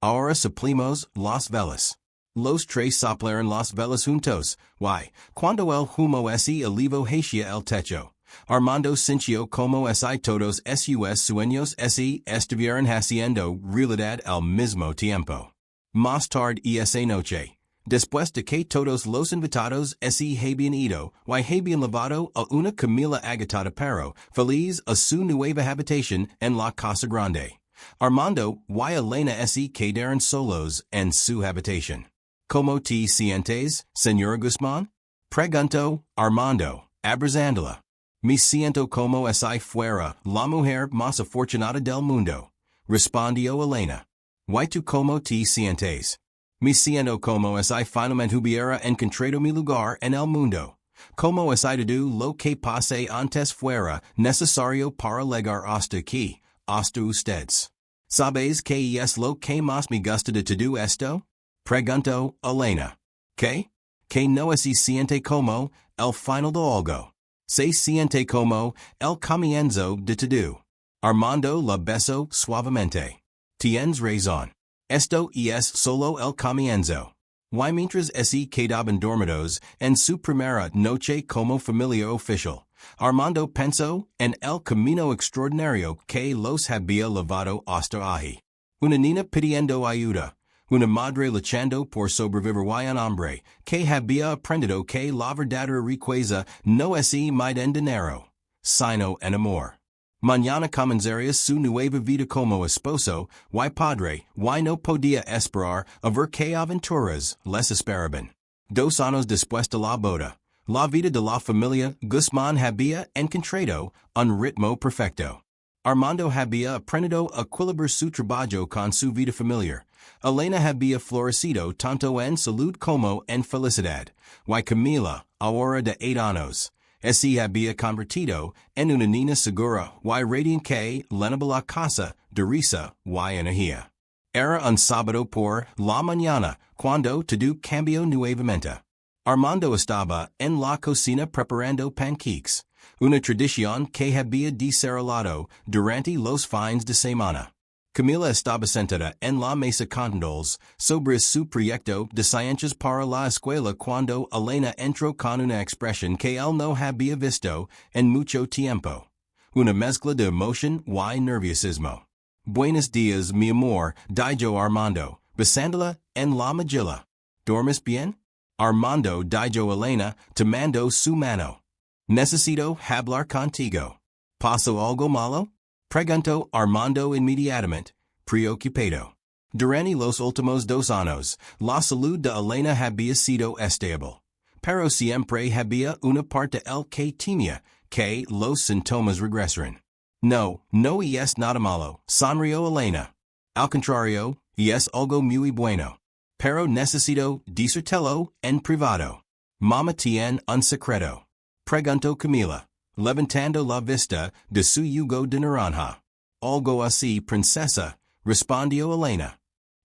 Ahora soplimos las velas. Los tres soplaron las velas juntos, y, cuando el humo ese olivo hacia el techo, Armando sintió como si todos sus sueños se estuvieran haciendo realidad al mismo tiempo. Más tarde esa noche, después de que todos los invitados se habían ido y habían lavado a una Camila agitada pero feliz a su nueva habitación en la casa grande, Armando y Elena se quedaron solos en su habitación. ¿Cómo te sientes, señora Guzmán? Preguntó Armando, abrazándola. Me siento como si fuera la mujer más afortunada del mundo, respondió Elena. ¿Y tú cómo te sientes? Me siento como si finalmente hubiera encontrado mi lugar en el mundo. Como si todo lo que pasé antes fuera necesario para llegar hasta aquí, hasta ustedes. ¿Sabes qué es lo que más me gusta de todo esto? Preguntó Elena. ¿Qué? Que no se siente como el final de algo. Se siente como el comienzo de todo. Armando la besó suavemente. Tienes razón. Esto es solo el comienzo. Y mientras se quedaban dormidos en su primera noche como familia oficial, Armando pensó en el camino extraordinario que los había llevado hasta ahí. Una niña pidiendo ayuda. Una madre luchando por sobrevivir y un hombre que había aprendido que la verdadera riqueza no es en dinero, sino en amor. Mañana comenzaría su nueva vida como esposo y padre y no podía esperar a ver qué aventuras les esperaban. 2 años después de la boda, la vida de la familia Guzmán había encontrado un ritmo perfecto. Armando había aprendido a equilibrar su trabajo con su vida familiar. Elena había florecido tanto en salud como en felicidad, y Camila, ahora de 8 años, se había convertido en una niña segura y radiante que llenaba la casa de risa y energía. Era un sábado por la mañana cuando todo cambió nuevamente. Armando estaba en la cocina preparando pancakes, una tradición que había desarrollado durante los fines de semana. Camila estaba sentada en la mesa contándoles sobre su proyecto de ciencias para la escuela cuando Elena entró con una expresión que él no había visto en mucho tiempo. Una mezcla de emoción y nerviosismo. Buenos días, mi amor, dijo Armando, besándola en la mejilla. ¿Duermes bien? Armando, dijo Elena, tomando su mano. Necesito hablar contigo. ¿Pasó algo malo? Preguntó Armando inmediatamente, preocupado. Durante los últimos 2 años, la salud de Elena había sido estable, pero siempre había una parte de él que temía que los síntomas regresaran. No, no es nada malo, sonrió Elena. Al contrario, es algo muy bueno. Pero necesito decírtelo en privado. Mamá tiene un secreto. Preguntó Camila, levantando la vista de su yugo de naranja. Algo así, princesa, respondió Elena.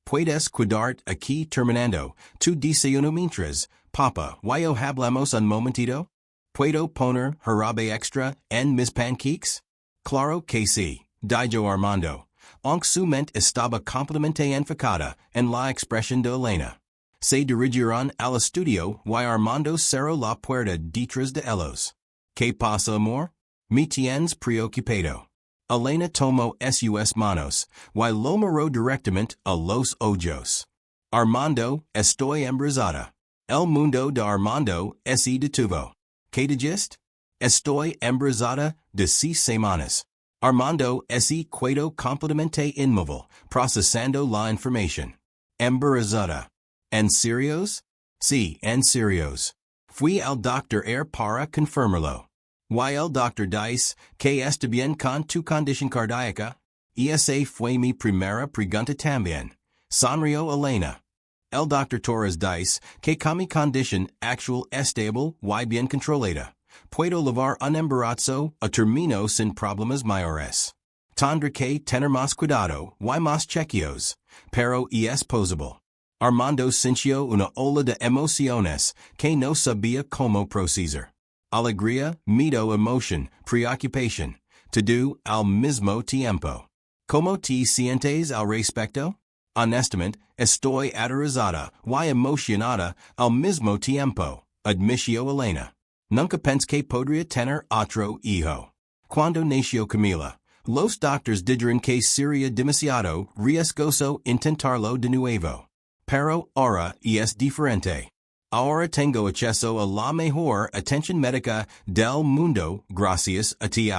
Puedes quedarte aquí terminando tu desayuno mientras, papa, hablamos un momentito? Puedo poner jarabe extra en mis panqueques? Claro que sí, dijo Armando. Aunque su mente estaba completamente enfocada en la expresión de Elena. Se dirigieron al estudio y Armando cerró la puerta detrás de ellos. ¿Qué pasa, amor? Me tienes preocupado. Elena tomó sus manos y lo miró directamente a los ojos. Armando, estoy embarazada. El mundo de Armando se detuvo. ¿Qué dijiste? Estoy embarazada de 6 semanas. Armando se quedó completamente inmóvil, procesando la información. Embarazada. ¿En serios? Sí, en serios. Fui al doctor para confirmarlo. Y el doctor dice que está bien con tu condición cardíaca. Esa fue mi primera pregunta también. Sonrió Elena. El doctor Torres dice que con mi condición actual estable y bien controlada, puedo llevar un embarazo a término sin problemas mayores. Tendré que tener más cuidado y más chequeos, pero es posible. Armando sintió una ola de emociones que no sabía cómo procesar. Alegría, miedo, emoción, preocupación, todo al mismo tiempo. ¿Cómo te sientes al respecto? Honestamente, estoy aterrorizada y emocionada al mismo tiempo, admitió Elena. Nunca pensé que podría tener otro hijo. Cuando nació Camila, los doctores dijeron que sería demasiado riesgoso intentarlo de nuevo. Pero ahora es diferente. Ahora tengo acceso a la mejor atención médica del mundo gracias a ti.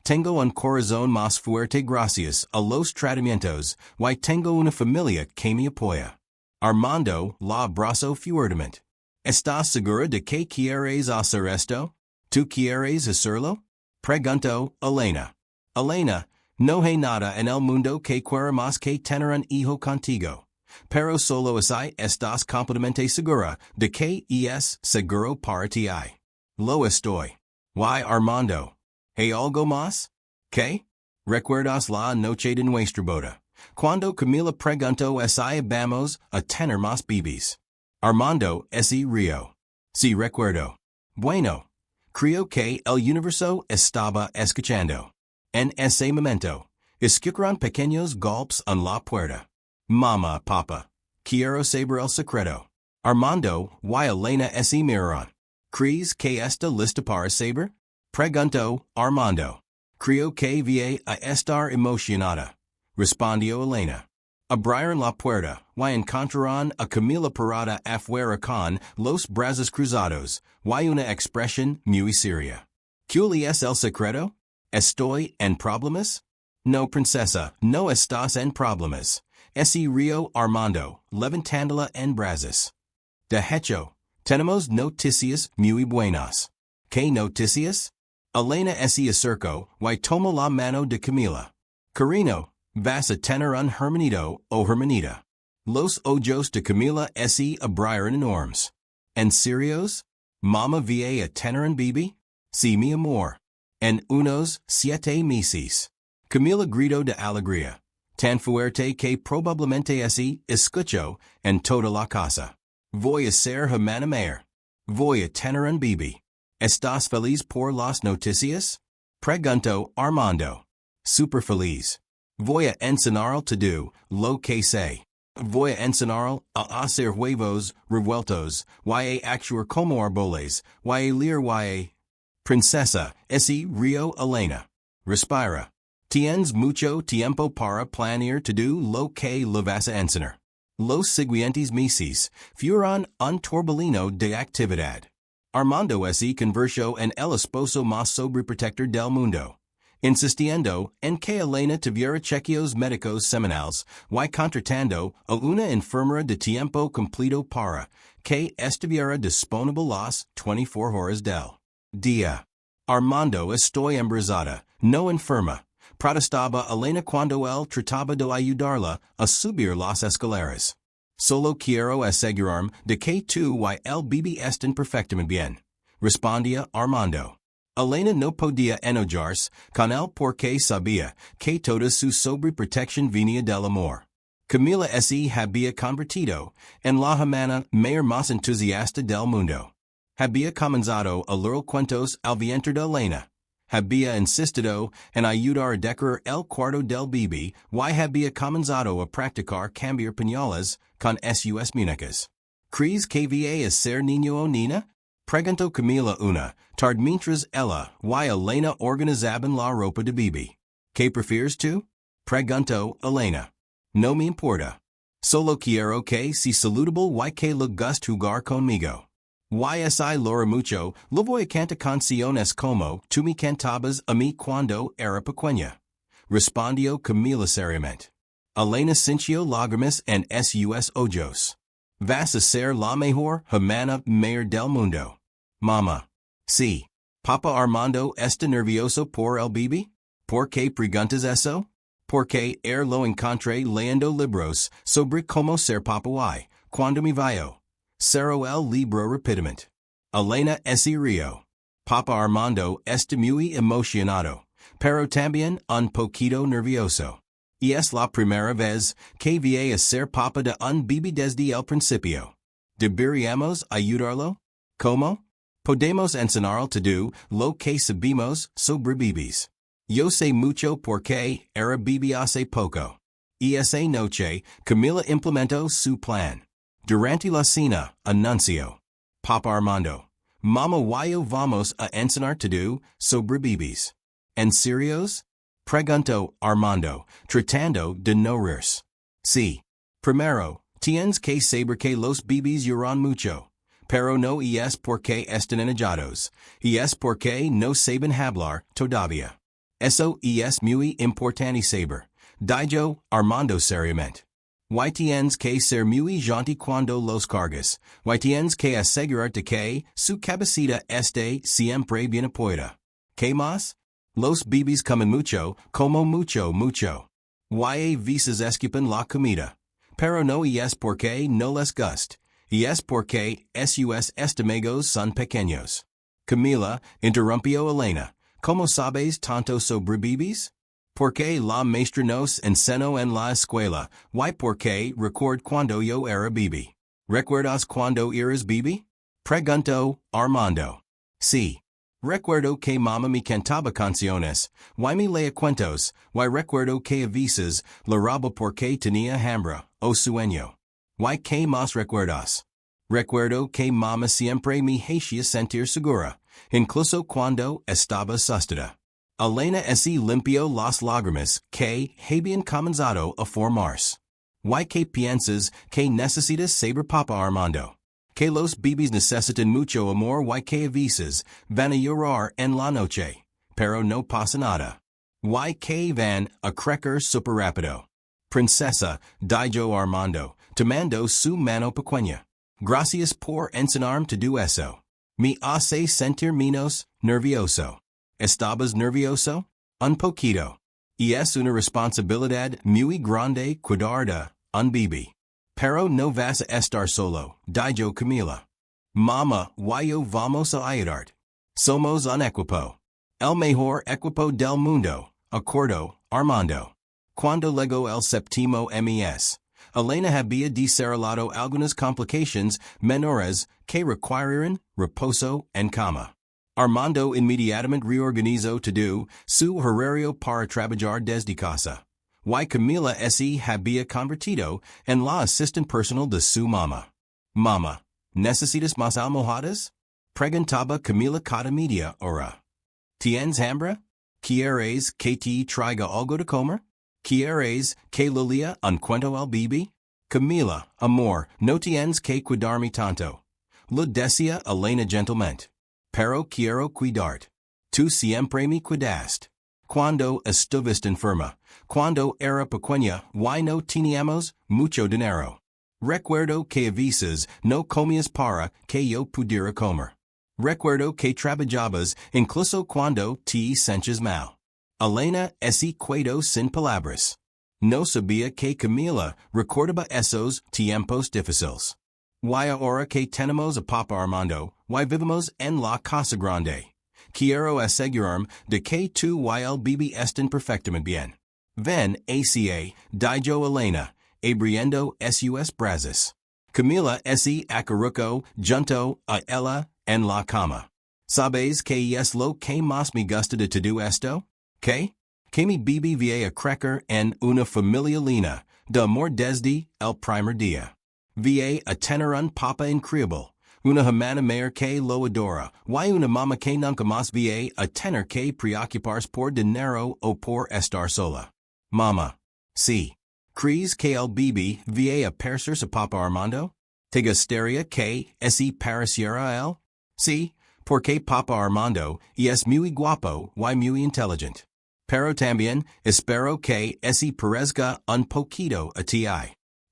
Tengo un corazón más fuerte gracias a los tratamientos y tengo una familia que me apoya. Armando la abrazó fuertemente. ¿Estás segura de que quieres hacer esto? ¿Tú quieres hacerlo? Preguntó Elena. Elena, no hay nada en el mundo que quiera más que tener un hijo contigo. Pero solo así estás completamente segura de que es seguro para ti. Lo estoy. ¿Y Armando? ¿Hay algo más? ¿Qué? ¿Recuerdas la noche de nuestra boda? Cuando Camila preguntó si vamos a tener más bebés. Armando se rió. Sí recuerdo. Bueno. Creo que el universo estaba escuchando. En ese momento, escucharon pequeños golpes en la puerta. Mamá, papá. Quiero saber el secreto. Armando y Elena se miraron. ¿Crees que está lista para saber? Preguntó Armando. Creo que voy a estar emocionada, respondió Elena. Abrieron la puerta y encontraron a Camila parada afuera con los brazos cruzados y una expresión muy seria. ¿Cuál es el secreto? ¿Estoy en problemas? No, princesa, no estás en problemas. Se rió Armando, levantándola en brazos. De hecho, tenemos noticias muy buenas. ¿Qué noticias? Elena se acercó y tomó la mano de Camila. Cariño, vas a tener un hermanito o hermanita. Los ojos de Camila se abrieron enormes. ¿En serios? ¿Mamá va a tener un bebé? Sí, mi amor. En unos 7 meses. Camila gritó de alegría, tan fuerte que probablemente se escuchó en toda la casa. Voy a ser hermana mayor. Voy a tener un bebé. ¿Estás feliz por las noticias? Preguntó Armando. Super feliz. Voy a enseñarle todo lo que sé. Voy a enseñarle a hacer huevos revueltos, y a actuar como árboles, y a leer y a... Princesa, se rió Elena. Respira. Tienes mucho tiempo para planear todo lo que le vas a enseñar. Los siguientes meses fueron un torbellino de actividad. Armando se convirtió en el esposo más sobreprotector del mundo, insistiendo en que Elena tuviera chequeos médicos semanales y contratando a una enfermera de tiempo completo para que estuviera disponible las 24 horas del día. Armando, estoy embarazada, no enferma, protestaba Elena cuando él trataba de ayudarla a subir las escaleras. Solo quiero asegurarme de que tú y el bebé estén perfectamente bien, respondía Armando. Elena no podía enojarse con él porque sabía que toda su sobreprotección venía del amor. Camila se había convertido en la hermana mayor más entusiasta del mundo. Había comenzado a leer cuentos al vientre de Elena. Había insistido en ayudar a decorar el cuarto del bebé. Y había comenzado a practicar cambiar pañales con sus muñecas. ¿Crees que va a ser niño o niña? Preguntó Camila una tarde mientras ella y Elena organizaban la ropa de bebé. ¿Qué prefieres tú? Preguntó Elena. No me importa. Solo quiero que sea saludable y que le guste jugar conmigo. Y Laura mucho, le voy a cantar canciones como tú me cantabas a mí cuando era pequeña. Respondió Camila seriamente. Elena sintió lágrimas en sus ojos. Vas a ser la mejor hermana mayor del mundo. Mamá. Sí. Papa Armando está nervioso por el bebé? ¿Por qué preguntas eso? Porque lo encontré leyendo libros sobre cómo ser papá y, cuando me vaya. Cerró el libro rápidamente. Elena se rió. Papa Armando está muy emocionado, pero también un poquito nervioso. Y es la primera vez que va a ser papa de un bebé desde el principio. ¿Deberíamos ayudarlo? ¿Cómo? Podemos enseñarle todo lo que sabemos sobre bebés. Yo sé mucho porque era bebé hace poco. Y esa noche, Camila implementó su plan. Durante la cena, anunció. Papa Armando. Mamá y yo vamos a enseñar todo sobre bebés. ¿En serios? Preguntó Armando, tratando de no reírse. Sí. Primero, tienes que saber que los bebés lloran mucho. Pero no es porque están enojados, es porque no saben hablar todavía. Eso es muy importante saber. Dijo Armando seriamente. Y tienes que ser muy gentil cuando los cargas. Y tienes que asegurarte que su cabecita esté siempre bien apoyada. ¿Qué más? Los bebés comen mucho, como mucho. Y a veces escupen la comida. Pero no es porque no les guste. Es porque sus estómagos son pequeños. Camila, interrumpió Elena. ¿Cómo sabes tanto sobre bebés? Porque la maestra nos enseñó en la escuela, y porque recuerdo cuando yo era bebé. ¿Recuerdas cuando eras bebé? Preguntó Armando. Sí. Recuerdo que mamá me cantaba canciones, y me leía cuentos, y recuerdo que a veces lloraba porque tenía hambre o sueño. ¿Y qué más recuerdas? Recuerdo que mamá siempre me hacía sentir segura, incluso cuando estaba asustada. Elena se limpió las lágrimas que habían comenzado a formarse. ¿Y qué piensas que necesitas saber, Papa Armando? Que los bebés necesitan mucho amor y que a veces van a llorar en la noche, pero no pasa nada. Y que van a crecer super rápido. Princesa, dijo Armando, tomando su mano pequeña. Gracias por enseñarme todo eso. Me hace sentir menos nervioso. ¿Estabas nervioso? Un poquito. Y es una responsabilidad muy grande cuidar de un bebé. Pero no vas a estar solo, dijo Camila. Mamá y yo vamos a ayudarte. Somos un equipo. El mejor equipo del mundo, acordó Armando. Cuando llegó el séptimo mes, Elena había desarrollado algunas complicaciones menores que requerían reposo en cama. Armando inmediatamente reorganizó todo su horario para trabajar desde casa. Y Camila se había convertido en la asistente personal de su mamá. Mamá, ¿necesitas más almohadas? Preguntaba Camila cada media hora. ¿Tienes hambre? ¿Quieres que te traiga algo de comer? ¿Quieres que le lea un cuento al bebé? Camila, amor, no tienes que cuidarme tanto. Lo decía Elena gentilmente. Pero quiero cuidarte. Tú siempre me cuidaste. Cuando estuviste enferma, cuando era pequeña y no teníamos mucho dinero. Recuerdo que a veces no comías para que yo pudiera comer. Recuerdo que trabajabas incluso cuando te sentías mal. Elena se quedó sin palabras. No sabía que Camila recordaba esos tiempos difíciles. Y ahora que tenemos a Papa Armando, y vivimos en la casa grande. Quiero asegurarme de que tú y el bebé estén perfectamente bien. Ven, ACA, dijo Elena, abriendo sus brazos. Camila se acercó junto a ella en la cama. ¿Sabes que es lo que más me gusta de todo esto? Que mi BBVA a crecer en una familia linda, de amor desde el primer día. Va a tener un papa increíble, una hermana mayor que lo adora, y una mamá que nunca más va a tener que preocuparse por dinero o por estar sola. Mama. Sí. ¿Crees que el BB va a parecerse a Papa Armando? ¿Te gustaría que ese pareciera a él? Sí, porque Papa Armando es muy guapo y muy inteligente. Pero también espero que ese parezca un poquito a ti.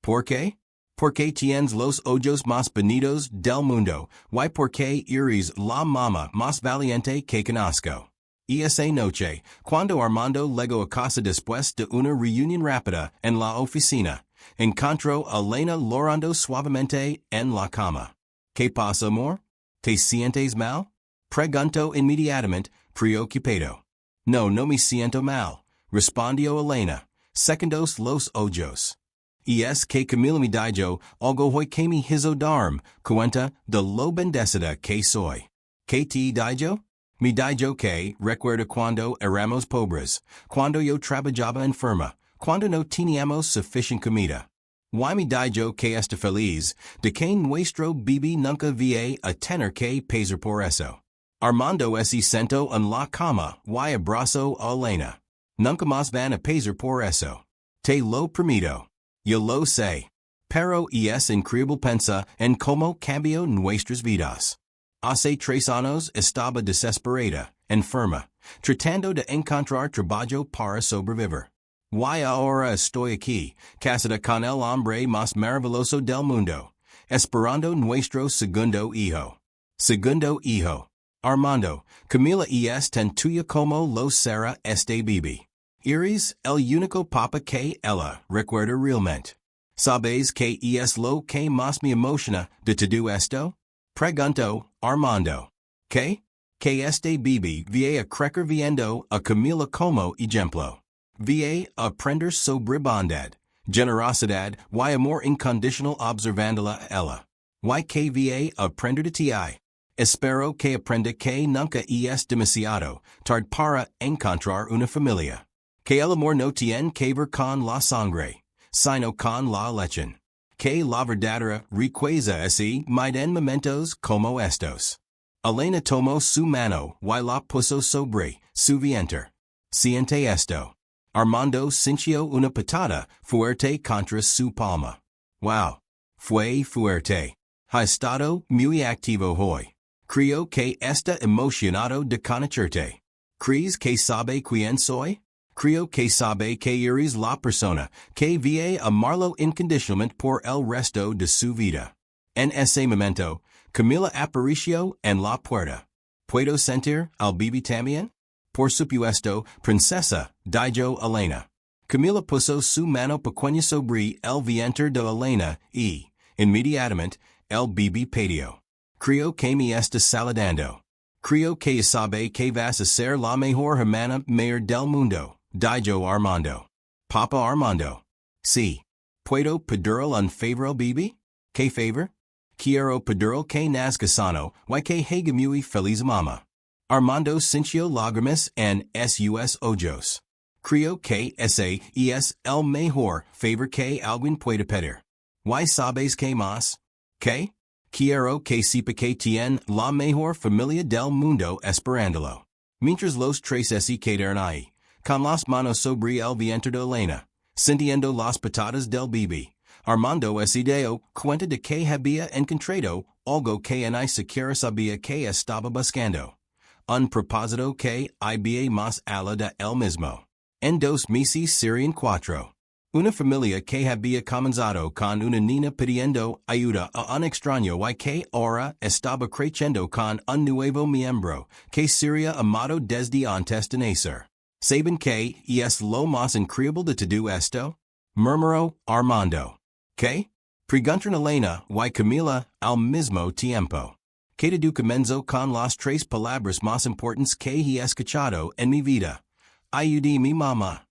¿Por qué? Porque tienes los ojos más bonitos del mundo, y porque eres la mamá más valiente que conozco. Y esa noche, cuando Armando llegó a casa después de una reunión rápida en la oficina, encontró a Elena llorando suavemente en la cama. ¿Qué pasa, amor? ¿Te sientes mal? Preguntó inmediatamente, preocupado. No, no me siento mal, respondió Elena, secundos los ojos. Y es que Camila me dijo algo hoy que me hizo darme cuenta de lo bendecida que soy. ¿Qué te dijo? Me dijo que recuerda cuando éramos pobres, cuando yo trabajaba enferma, cuando no teníamos suficiente comida. Y me dijo que está feliz de que nuestro bebé nunca va a tener que pesar por eso. Armando se sentó en la cama y abrazó a Elena. Nunca más van a pesar por eso. Te lo prometo. Yo lo sé. Pero es increíble pensar en cómo cambió nuestras vidas. Hace 3 años estaba desesperada, enferma, tratando de encontrar trabajo para sobrevivir. Y ahora estoy aquí, casada con el hombre más maravilloso del mundo, esperando nuestro segundo hijo. Segundo hijo. Armando, Camila es tan tuya como lo será este bebé. Eres el único papa que ella recuerda realmente. ¿Sabes que es lo que más me emociona de todo esto? Preguntó Armando. ¿Qué? Que este bebé va a crecer viendo a Camila como ejemplo. Va a aprender sobre bondad, generosidad y amor incondicional observándola a ella. Y que va a aprender de ti. Espero que aprenda que nunca es demasiado tarde para encontrar una familia. Que el amor no tiene que ver con la sangre, sino con la leche. Que la verdadera riqueza es en momentos como estos. Elena tomó su mano y la puso sobre su vientre. Siente esto. Armando sintió una patada fuerte contra su palma. Wow. Fue fuerte. Ha estado muy activo hoy. Creo que está emocionado de conocerte. ¿Crees que sabe quién soy? Creo que sabe que eres la persona que va a amarlo incondicionalmente por el resto de su vida. En ese momento, Camila apareció en la puerta. ¿Puedo sentir al bebé también? Por supuesto, princesa, dijo Elena. Camila puso su mano pequeña sobre el vientre de Elena y, inmediatamente, el bebé pidió. Creo que me está saludando. Creo que sabe que vas a ser la mejor hermana mayor del mundo, dijo Armando. Papa Armando. Sí. ¿Puedo pedirle un favor al bebé? ¿Qué favor? Quiero pedirle que nazca sano y que haga muy feliz mamá. Armando sintió lágrimas en sus ojos. Creo que ese es el mejor favor que alguien puede pedir. ¿Y sabes qué más? ¿Qué? Quiero que sepa que tiene la mejor familia del mundo esperándolo. Mientras los tres se quedaron ahí, con las manos sobre el vientre de Elena, sintiendo las patadas del bebé, Armando se dio cuenta de que había encontrado algo que ni siquiera sabía que estaba buscando. Un propósito que había más allá de él mismo. En 2 meses serían 4. Una familia que había comenzado con una niña pidiendo ayuda a un extraño y que ahora estaba creciendo con un nuevo miembro que sería amado desde antes de nacer. ¿Saben qué es lo más increíble de todo esto? Murmuró Armando. ¿Qué? Preguntaron Elena y Camila al mismo tiempo. Que todo comenzó con las 3 palabras más importantes que he escuchado en mi vida. Ayudé mi mamá.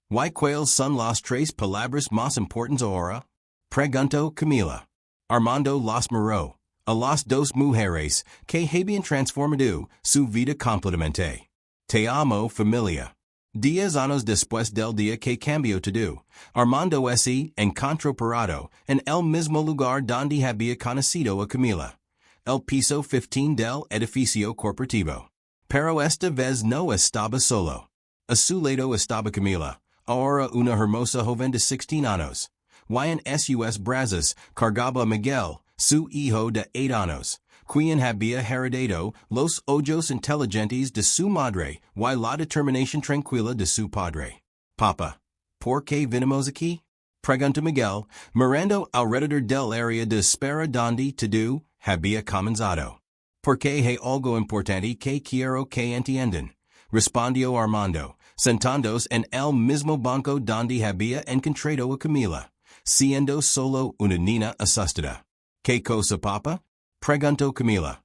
¿Y cuáles son las 3 palabras más importantes ahora? Preguntó Camila. Armando las miró, A las dos mujeres que habían transformado su vida completamente. Te amo, familia. 10 años después del día que cambió todo, Armando se encontró parado en el mismo lugar donde había conocido a Camila. El piso 15 del edificio corporativo. Pero esta vez no estaba solo. A su lado estaba Camila, ahora una hermosa joven de 16 años. Y en sus brazos cargaba a Miguel, su hijo de 8 años, quien había heredado los ojos inteligentes de su madre y la determinación tranquila de su padre. Papa, ¿por qué vinimos aquí? Preguntó Miguel, mirando alrededor del área de espera donde todo había comenzado. Porque hay algo importante que quiero que entiendan, respondió Armando, sentándose en el mismo banco donde había encontrado a Camila, siendo solo una niña asustada. ¿Qué cosa, papa? Preguntó Camila.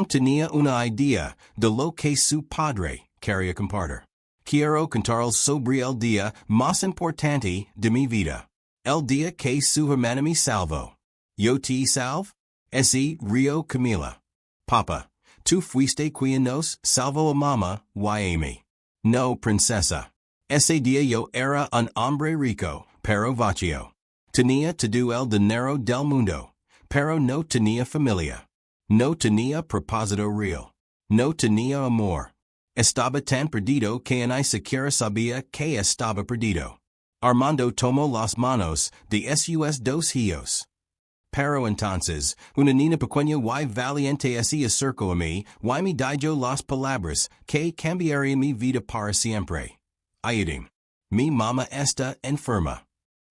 Tenía una idea de lo que su padre quería compartir. Quiero contaros sobre el día más importante de mi vida. El día que su hermana me salvó. ¿Yo te salvo? Ese río Camila. Papa, tú fuiste quien nos salvó a mamá y a mí. No, princesa. Ese día yo era un hombre rico, pero vacío. Tenía todo el dinero del mundo, pero no tenía familia. No tenía propósito real. No tenía amor. Estaba tan perdido que ni siquiera sabía que estaba perdido. Armando tomó las manos de sus dos hijos. Pero entonces, una niña pequeña y valiente se acercó a mí y me dijo las palabras que cambiarían mi vida para siempre. Ayúdame. Mi mamá está enferma.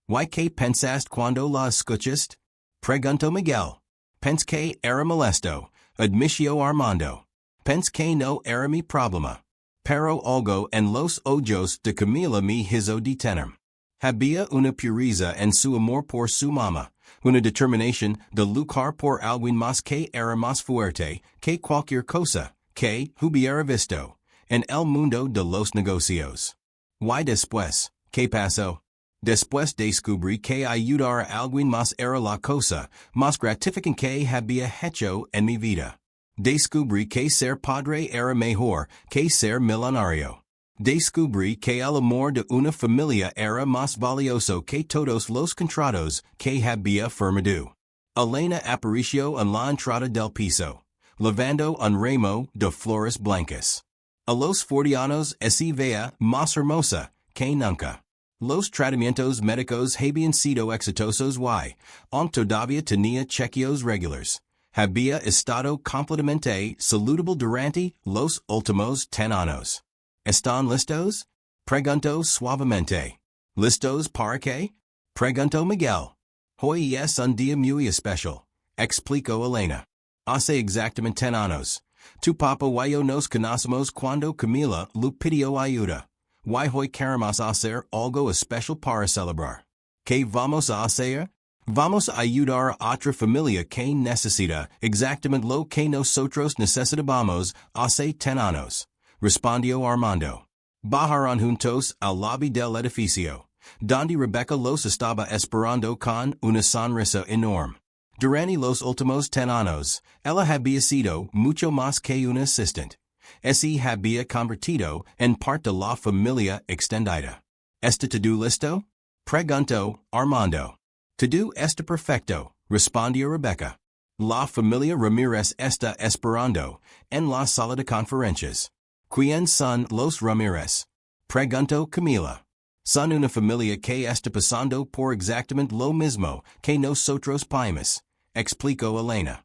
¿Y qué pensaste cuando la escuchaste? Preguntó Miguel. Pensé que era molesto, admitió Armando. Pensé que no era mi problema. Pero algo en los ojos de Camila me hizo detenerme. Había una pureza en su amor por su mamá, una determinación de luchar por alguien más que era más fuerte que cualquier cosa que hubiera visto en el mundo de los negocios. Y después, ¿qué pasó? Después descubrí que ayudar a alguien más era la cosa más gratificante que había hecho en mi vida. Descubrí que ser padre era mejor que ser millonario. Descubrí que el amor de una familia era más valioso que todos los contratos que había firmado. Elena apareció en la entrada del piso, lavando un ramo de flores blancas. A los 40 años se veía más hermosa que nunca. Los tratamientos médicos habían sido exitosos y, aunque todavía tenía chequeos regulares, había estado completamente saludable durante los últimos 10 años. ¿Están listos? Preguntó suavemente. ¿Listos para qué? Preguntó Miguel. Hoy es un día muy especial, explicó Elena. Hace exactamente 10 años. Tu papa y yo nos conocimos cuando Camila le pidió ayuda. Y hoy queremos hacer algo especial para celebrar. ¿Qué vamos a hacer? Vamos a ayudar a otra familia que necesita exactamente lo que nosotros necesitábamos hace 10 años, respondió Armando. Bajaron juntos al lobby del edificio, donde Rebecca los estaba esperando con una sonrisa enorme. Durante los últimos 10 años, ella había sido mucho más que una asistente. Se había convertido en parte de la familia extendida. ¿Está todo listo? Preguntó Armando. Todo está perfecto, respondió Rebecca. La familia Ramírez está esperando en la sala de conferencias. ¿Quién son los Ramírez? Preguntó Camila. Son una familia que está pasando por exactamente lo mismo que nosotros países, explicó Elena.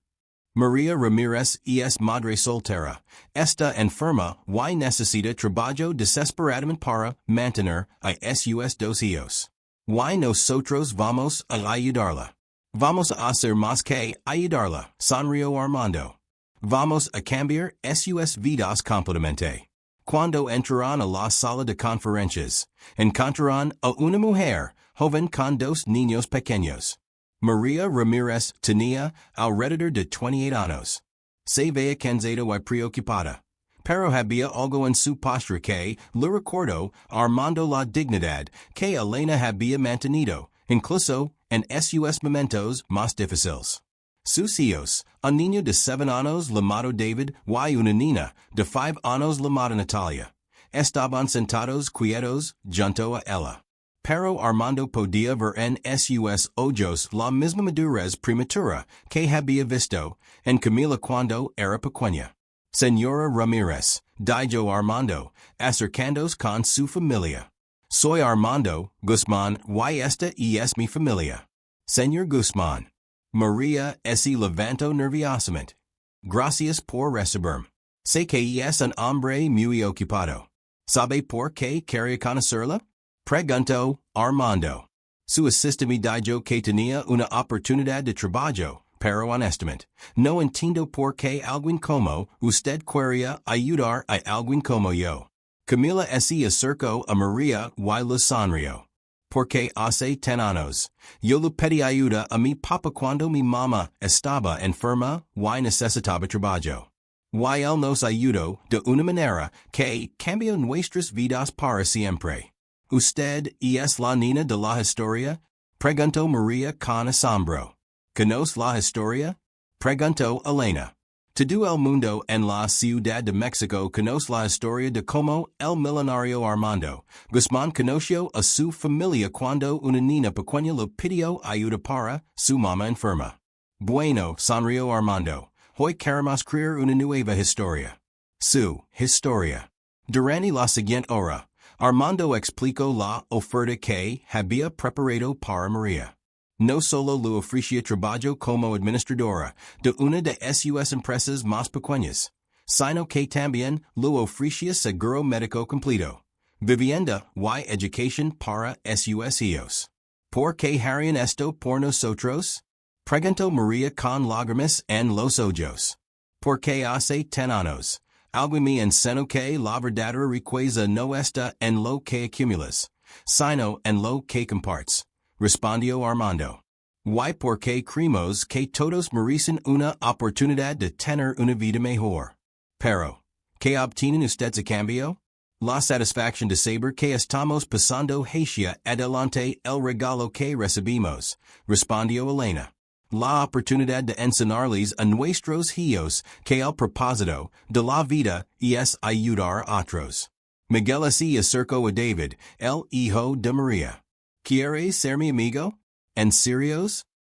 María Ramírez es madre soltera, está enferma y necesita trabajo desesperadamente para mantener a sus dos hijos. Y nosotros vamos a ayudarla. Vamos a hacer más que ayudarla, sonrió Armando. Vamos a cambiar sus vidas completamente. Cuando entrarán a la sala de conferencias, encontrarán a una mujer joven con dos niños pequeños. María Ramírez tenía alrededor de 28 años. Se veía cansada y preocupada, pero había algo en su postura que le recordó Armando la dignidad que Elena había mantenido, incluso en sus momentos más difíciles. Sus hijos, a niño de 7 años llamado David, y una niña de 5 años llamada Natalia. Estaban sentados quietos, junto a ella. Pero Armando podía ver en sus ojos la misma madurez prematura que había visto en Camila cuando era pequeña. Señora Ramírez, dijo Armando, acercándose con su familia. Soy Armando Guzmán y esta es mi familia. Señor Guzmán. María se levantó nerviosamente. Gracias por recibirme. Sé que es un hombre muy ocupado. ¿Sabe por qué quería conocerla? Preguntó Armando. Su asistente dijo que tenía una oportunidad de trabajo, pero honestamente, no entiendo por qué alguien como usted quería ayudar a alguien como yo. Camila se acercó a María y le sonrió. Porque hace 10 años, yo le pedí ayuda a mi papá cuando mi mamá estaba enferma y necesitaba trabajo. Y él nos ayudó de una manera que cambió nuestras vidas para siempre. ¿Usted es la niña de la historia? Preguntó María con asombro. ¿Conoce la historia? Preguntó Elena. Todo el mundo en la Ciudad de México conoce la historia de cómo el millonario Armando Guzmán conoció a su familia cuando una niña pequeña le pidió ayuda para su mamá enferma. Bueno, sonrió Armando. Hoy queremos crear una nueva historia. Su historia. Durante la siguiente hora, Armando explicó la oferta que había preparado para María. No solo le ofrecía trabajo como administradora de una de sus empresas más pequeñas, sino que también le ofrecía seguro médico completo, vivienda y educación para sus hijos. ¿Por qué harían esto por nosotros? Preguntó María con lágrimas en los ojos. Porque hace 10 años, algo me enseñó que la verdadera riqueza no está en lo que acumulas, sino en lo que compartes. Respondió Armando. ¿Y por qué creemos que todos merecen una oportunidad de tener una vida mejor? Pero, ¿qué obtienen ustedes a cambio? La satisfacción de saber que estamos pasando hacia adelante el regalo que recibimos, respondió Elena. La oportunidad de enseñarles a nuestros hijos que el propósito de la vida es ayudar a otros. Miguel se acercó a David, el hijo de María. ¿Quieres ser mi amigo? ¿En serio?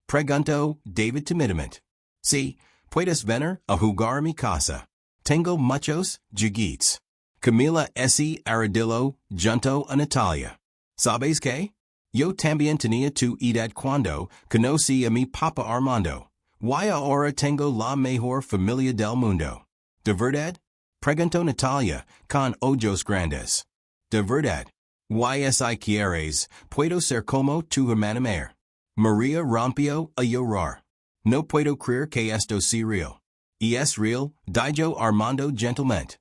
Preguntó David tímidamente. Sí, puedes venir a jugar a mi casa. Tengo muchos juguetes. Camila se arrodilló junto a Natalia. ¿Sabes qué? Yo también tenía tu edad cuando conocí a mi papá Armando. Y ahora tengo la mejor familia del mundo. ¿De verdad? Preguntó Natalia con ojos grandes. ¿De verdad? Si quieres, puedo ser como tu hermana mayor. María rompió a llorar. No puedo creer que esto sea real. Y es real, dijo Armando gentilmente.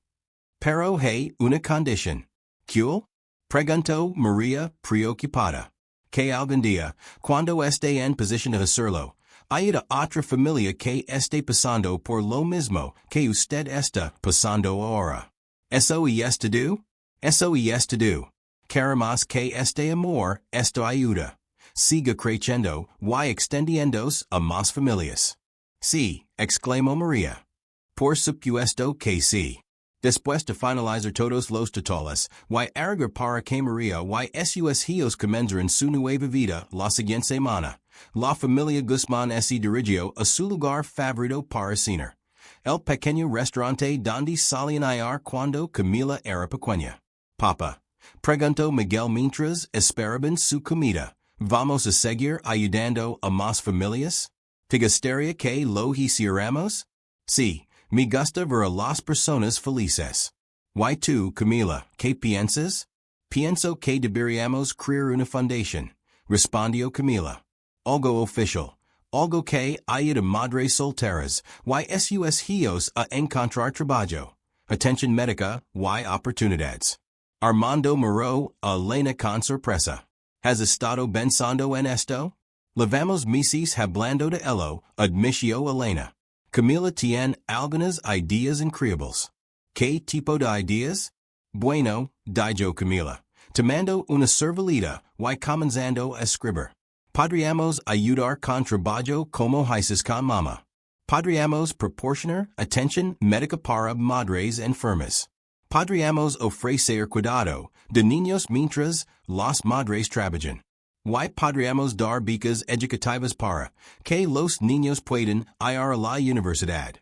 Pero hay una condición. ¿Cuál? Preguntó María preocupada. Que algún día, cuando esté en posición de hacerlo, haya otra familia que esté pasando por lo mismo que usted está pasando ahora. ¿Eso es todo? Eso es todo. Queremos que este amor, esta ayuda, siga creciendo y extendiéndose a más familias. Sí, exclamó María. Por supuesto que sí. Después de finalizar todos los totales, y arreglar para que María y sus hijos comenzaran su nueva vida la siguiente semana, la familia Guzmán se dirigió a su lugar favorito para cenar, el pequeño restaurante donde solían ir cuando Camila era pequeña. Papá, preguntó Miguel mientras esperaban su comida, ¿vamos a seguir ayudando a más familias? ¿Te gustaría que lo hiciéramos? Sí. Me gusta ver a las personas felices. ¿Y tú, Camila, qué piensas? Pienso que deberíamos crear una fundación, respondió Camila. Algo oficial, algo que ayude a madres solteras y sus hijos a encontrar trabajo, atención médica y oportunidades. Armando miró a Elena con sorpresa. ¿Has estado pensando en esto? Levamos meses hablando de ello, admitió Elena. Camila tiene algunas ideas increíbles. ¿Qué tipo de ideas? Bueno, dijo Camila, tomando una cervelita y comenzando a escribir. Podríamos ayudar con trabajo como hices con mama. Podríamos proporcionar atención médica para madres enfermas. Podríamos ofrecer cuidado de niños mientras las madres trabajan. Y podríamos dar becas educativas para que los niños puedan ir a la universidad.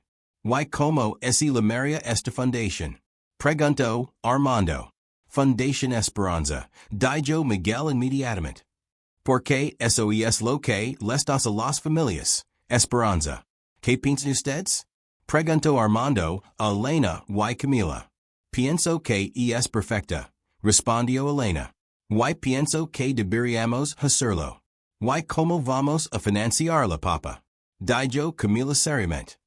Y como es la María esta fundación? Preguntó Armando. Fundación Esperanza. Dijo Miguel inmediatamente. ¿Por qué eso es lo que les das a las familias? Esperanza. ¿Qué piensan ustedes? Preguntó Armando a Elena y Camila. Pienso que es perfecta, respondió Elena. Y pienso que deberíamos hacerlo. Y cómo vamos a financiarla, papa? Dijo Camila seriamente.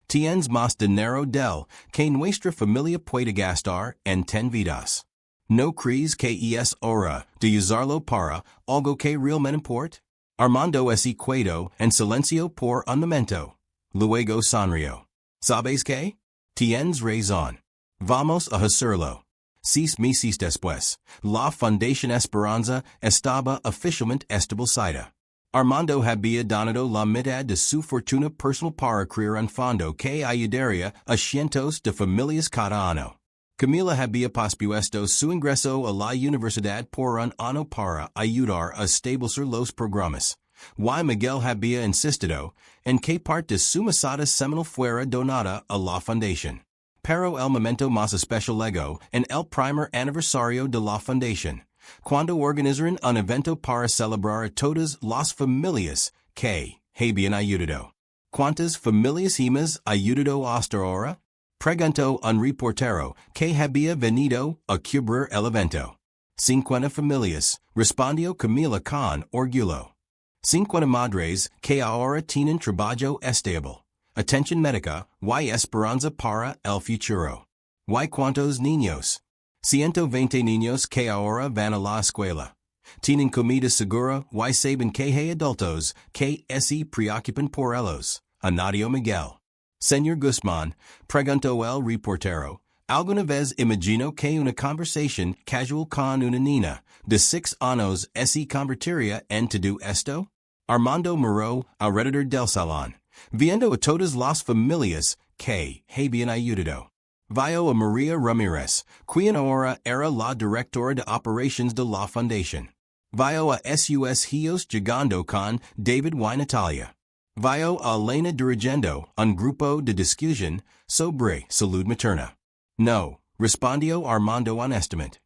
Tienes más dinero del que nuestra familia puede gastar en ten vidas. ¿No crees que es hora de usarlo para algo que realmente importa? Armando se quedó en silencio por un momento. Luego sonrió. ¿Sabes qué? Tienes razón. Vamos a hacerlo. 6 meses después, la Fundación Esperanza estaba oficialmente establecida. Armando había donado la mitad de su fortuna personal para crear un fondo que ayudaría a cientos de familias cada año. Camila había pospuesto su ingreso a la universidad por un año para ayudar a establecer los programas. Y Miguel había insistido en que parte de su mesada semanal fuera donada a la fundación. Pero el momento más especial llegó en el primer aniversario de la fundación, cuando organizaron un evento para celebrar a todas las familias que habían ayudado. ¿Cuántas familias hemos ayudado hasta ahora? Preguntó un reportero que había venido a cubrir el evento. 50 familias, respondió Camila con orgullo. 50 madres que ahora tienen trabajo estable, atención médica y esperanza para el futuro. ¿Y cuántos niños? 120 niños que ahora van a la escuela. Tienen comida segura y saben que hay adultos que se preocupan por ellos. Añadió Miguel. Señor Guzmán, preguntó el reportero, ¿alguna vez imaginó que una conversación casual con una niña de 6 años se convertiría en todo esto? Armando miró alrededor del salón, viendo a todas las familias que habían ayudado. Vio a María Ramírez, quien ahora era la directora de operaciones de la fundación. Vio a sus hijos llegando con David y Natalia. Vio a Elena dirigiendo un grupo de discusión sobre salud materna. No, respondió Armando honestamente.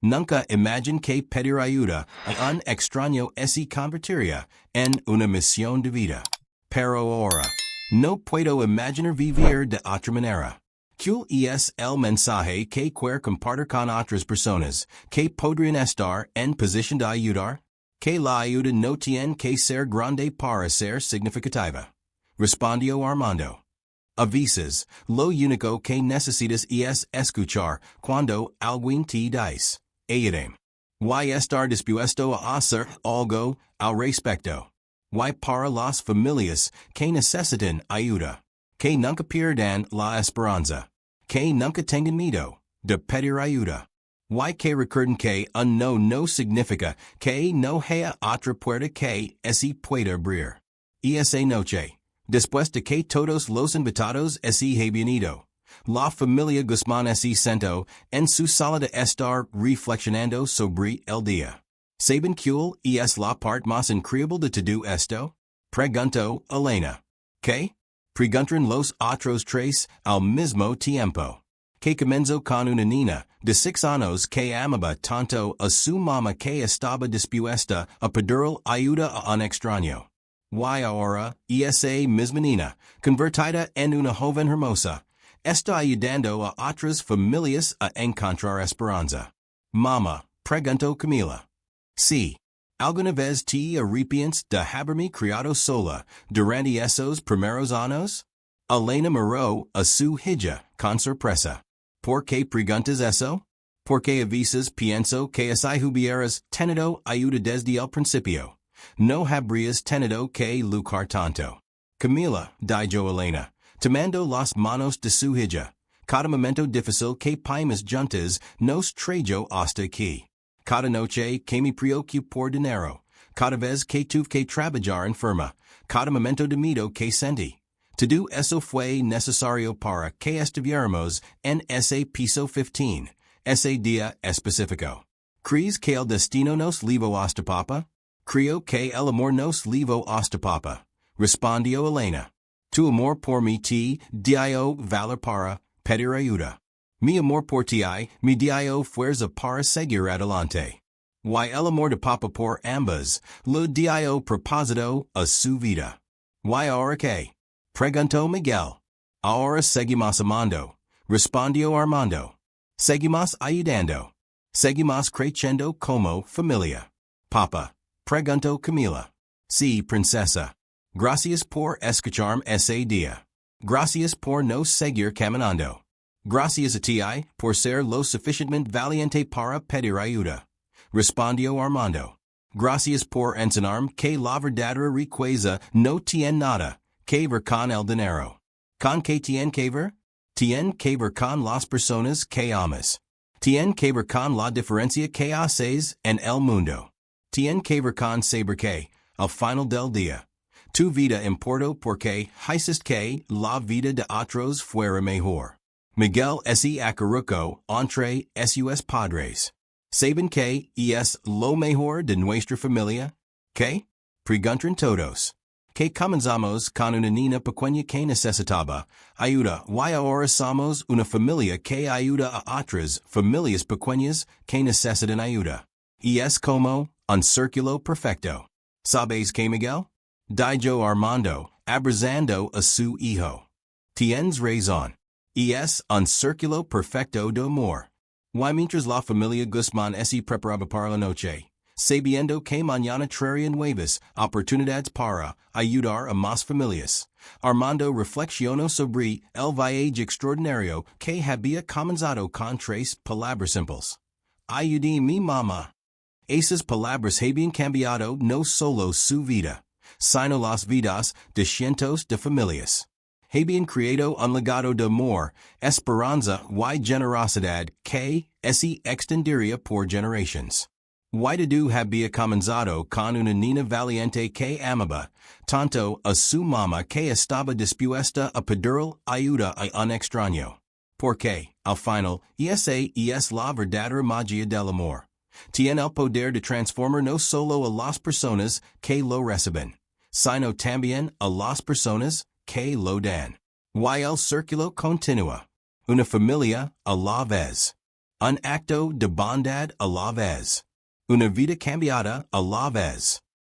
Nunca imaginé que pedir ayuda a un extraño se convertiría en una misión de vida. Pero ahora, no puedo imaginar vivir de otra manera. ¿Cuál es el mensaje que quiero compartir con otras personas que podrían estar en posición de ayudar? Que la ayuda no tiene que ser grande para ser significativa. Respondió Armando. A veces, lo único que necesitas es escuchar cuando alguien te dice, ayúdame. Y estar dispuesto a hacer algo al respecto. Y para las familias que necesitan ayuda. Que nunca pierdan la esperanza. Que nunca tengan miedo de pedir ayuda. Y que recuerden que un no significa que no haya otra puerta que se pueda abrir. Y esa noche, después de que todos los invitados se habían ido, la familia Guzmán se sentó en su sala de estar reflexionando sobre el día. ¿Saben cuál es la parte más increíble de todo esto? Preguntó Elena. ¿Qué? Preguntaron los otros tres al mismo tiempo. Que comenzó con una niña de 6 años que amaba tanto a su mamá que estaba dispuesta a pedir ayuda a un extraño. Y ahora, esa misma niña, convertida en una joven hermosa, está ayudando a otras familias a encontrar esperanza. Mamá, preguntó Camila. Sí. ¿Alguna vez te arrepientes de haberme criado sola durante esos primeros años? Elena miró a su hija con sorpresa. ¿Por qué preguntas eso? Porque a veces pienso que si hubieras tenido ayuda desde el principio, no habrías tenido que luchar tanto. Camila, dijo Elena, tomando las manos de su hija. Cada momento difícil que paimos juntas nos trajo hasta aquí. Cada noche que me preocupo por dinero, cada vez que tuve que trabajar enferma, cada momento de miedo que sentí. Todo eso fue necesario para que estuviéramos en ese piso 15, ese día específico. ¿Crees que el destino nos llevó hasta papa? Creo que el amor nos llevó hasta papa, respondió Elena. Tu amor por mí te dio valor para pedir ayuda. Mi amor por ti me dio fuerza para seguir adelante. Y el amor de papa por ambas lo dio propósito a su vida. Y ahora que? Preguntó Miguel. Ahora seguimos amando, respondió Armando. Seguimos ayudando. Seguimos creciendo como familia. Papa, preguntó Camila. Sí, princesa. Gracias por escucharme ese día. Gracias por no seguir caminando. Gracias a ti por ser lo suficientemente valiente para pedir ayuda. Respondió Armando. Gracias por enseñarme que la verdadera riqueza no tiene nada que ver con el dinero. ¿Con qué tiene que ver? Tiene que ver con las personas que amas. Tiene que ver con la diferencia que haces en el mundo. Tiene que ver con saber que, al final del día, tu vida importa porque hiciste que la vida de otros fuera mejor. Miguel S. Acaruco entre sus padres. ¿Saben que es lo mejor de nuestra familia? ¿Qué? Preguntan todos. Que comenzamos con una niña pequeña que necesitaba ayuda y ahora somos una familia que ayuda a otras familias pequeñas que necesitan ayuda. Y es como un círculo perfecto. ¿Sabes qué, Miguel? Dijo Armando, abrazando a su hijo. Tienes razón. Y es un círculo perfecto de amor. Y mientras la familia Guzmán se preparaba para la noche, sabiendo que mañana traería nuevas oportunidades para ayudar a más familias, Armando reflexionó sobre el viaje extraordinario que había comenzado con tres palabras simples. Ayudé mi mamá. Esas palabras habían cambiado no solo su vida, sino las vidas de cientos de familias. Habían creado un legado de amor, esperanza y generosidad que se extendería por generaciones. Todo había comenzado con una niña valiente que amaba tanto a su mamá que estaba dispuesta a pedir ayuda a un extraño. Porque, al final, esa es la verdadera magia del amor. Tiene el poder de transformar no solo a las personas que lo reciben, sino también a las personas que lo dan. Y el círculo continúa. Una familia a la vez. Un acto de bondad a la vez. Una vida cambiada a la vez.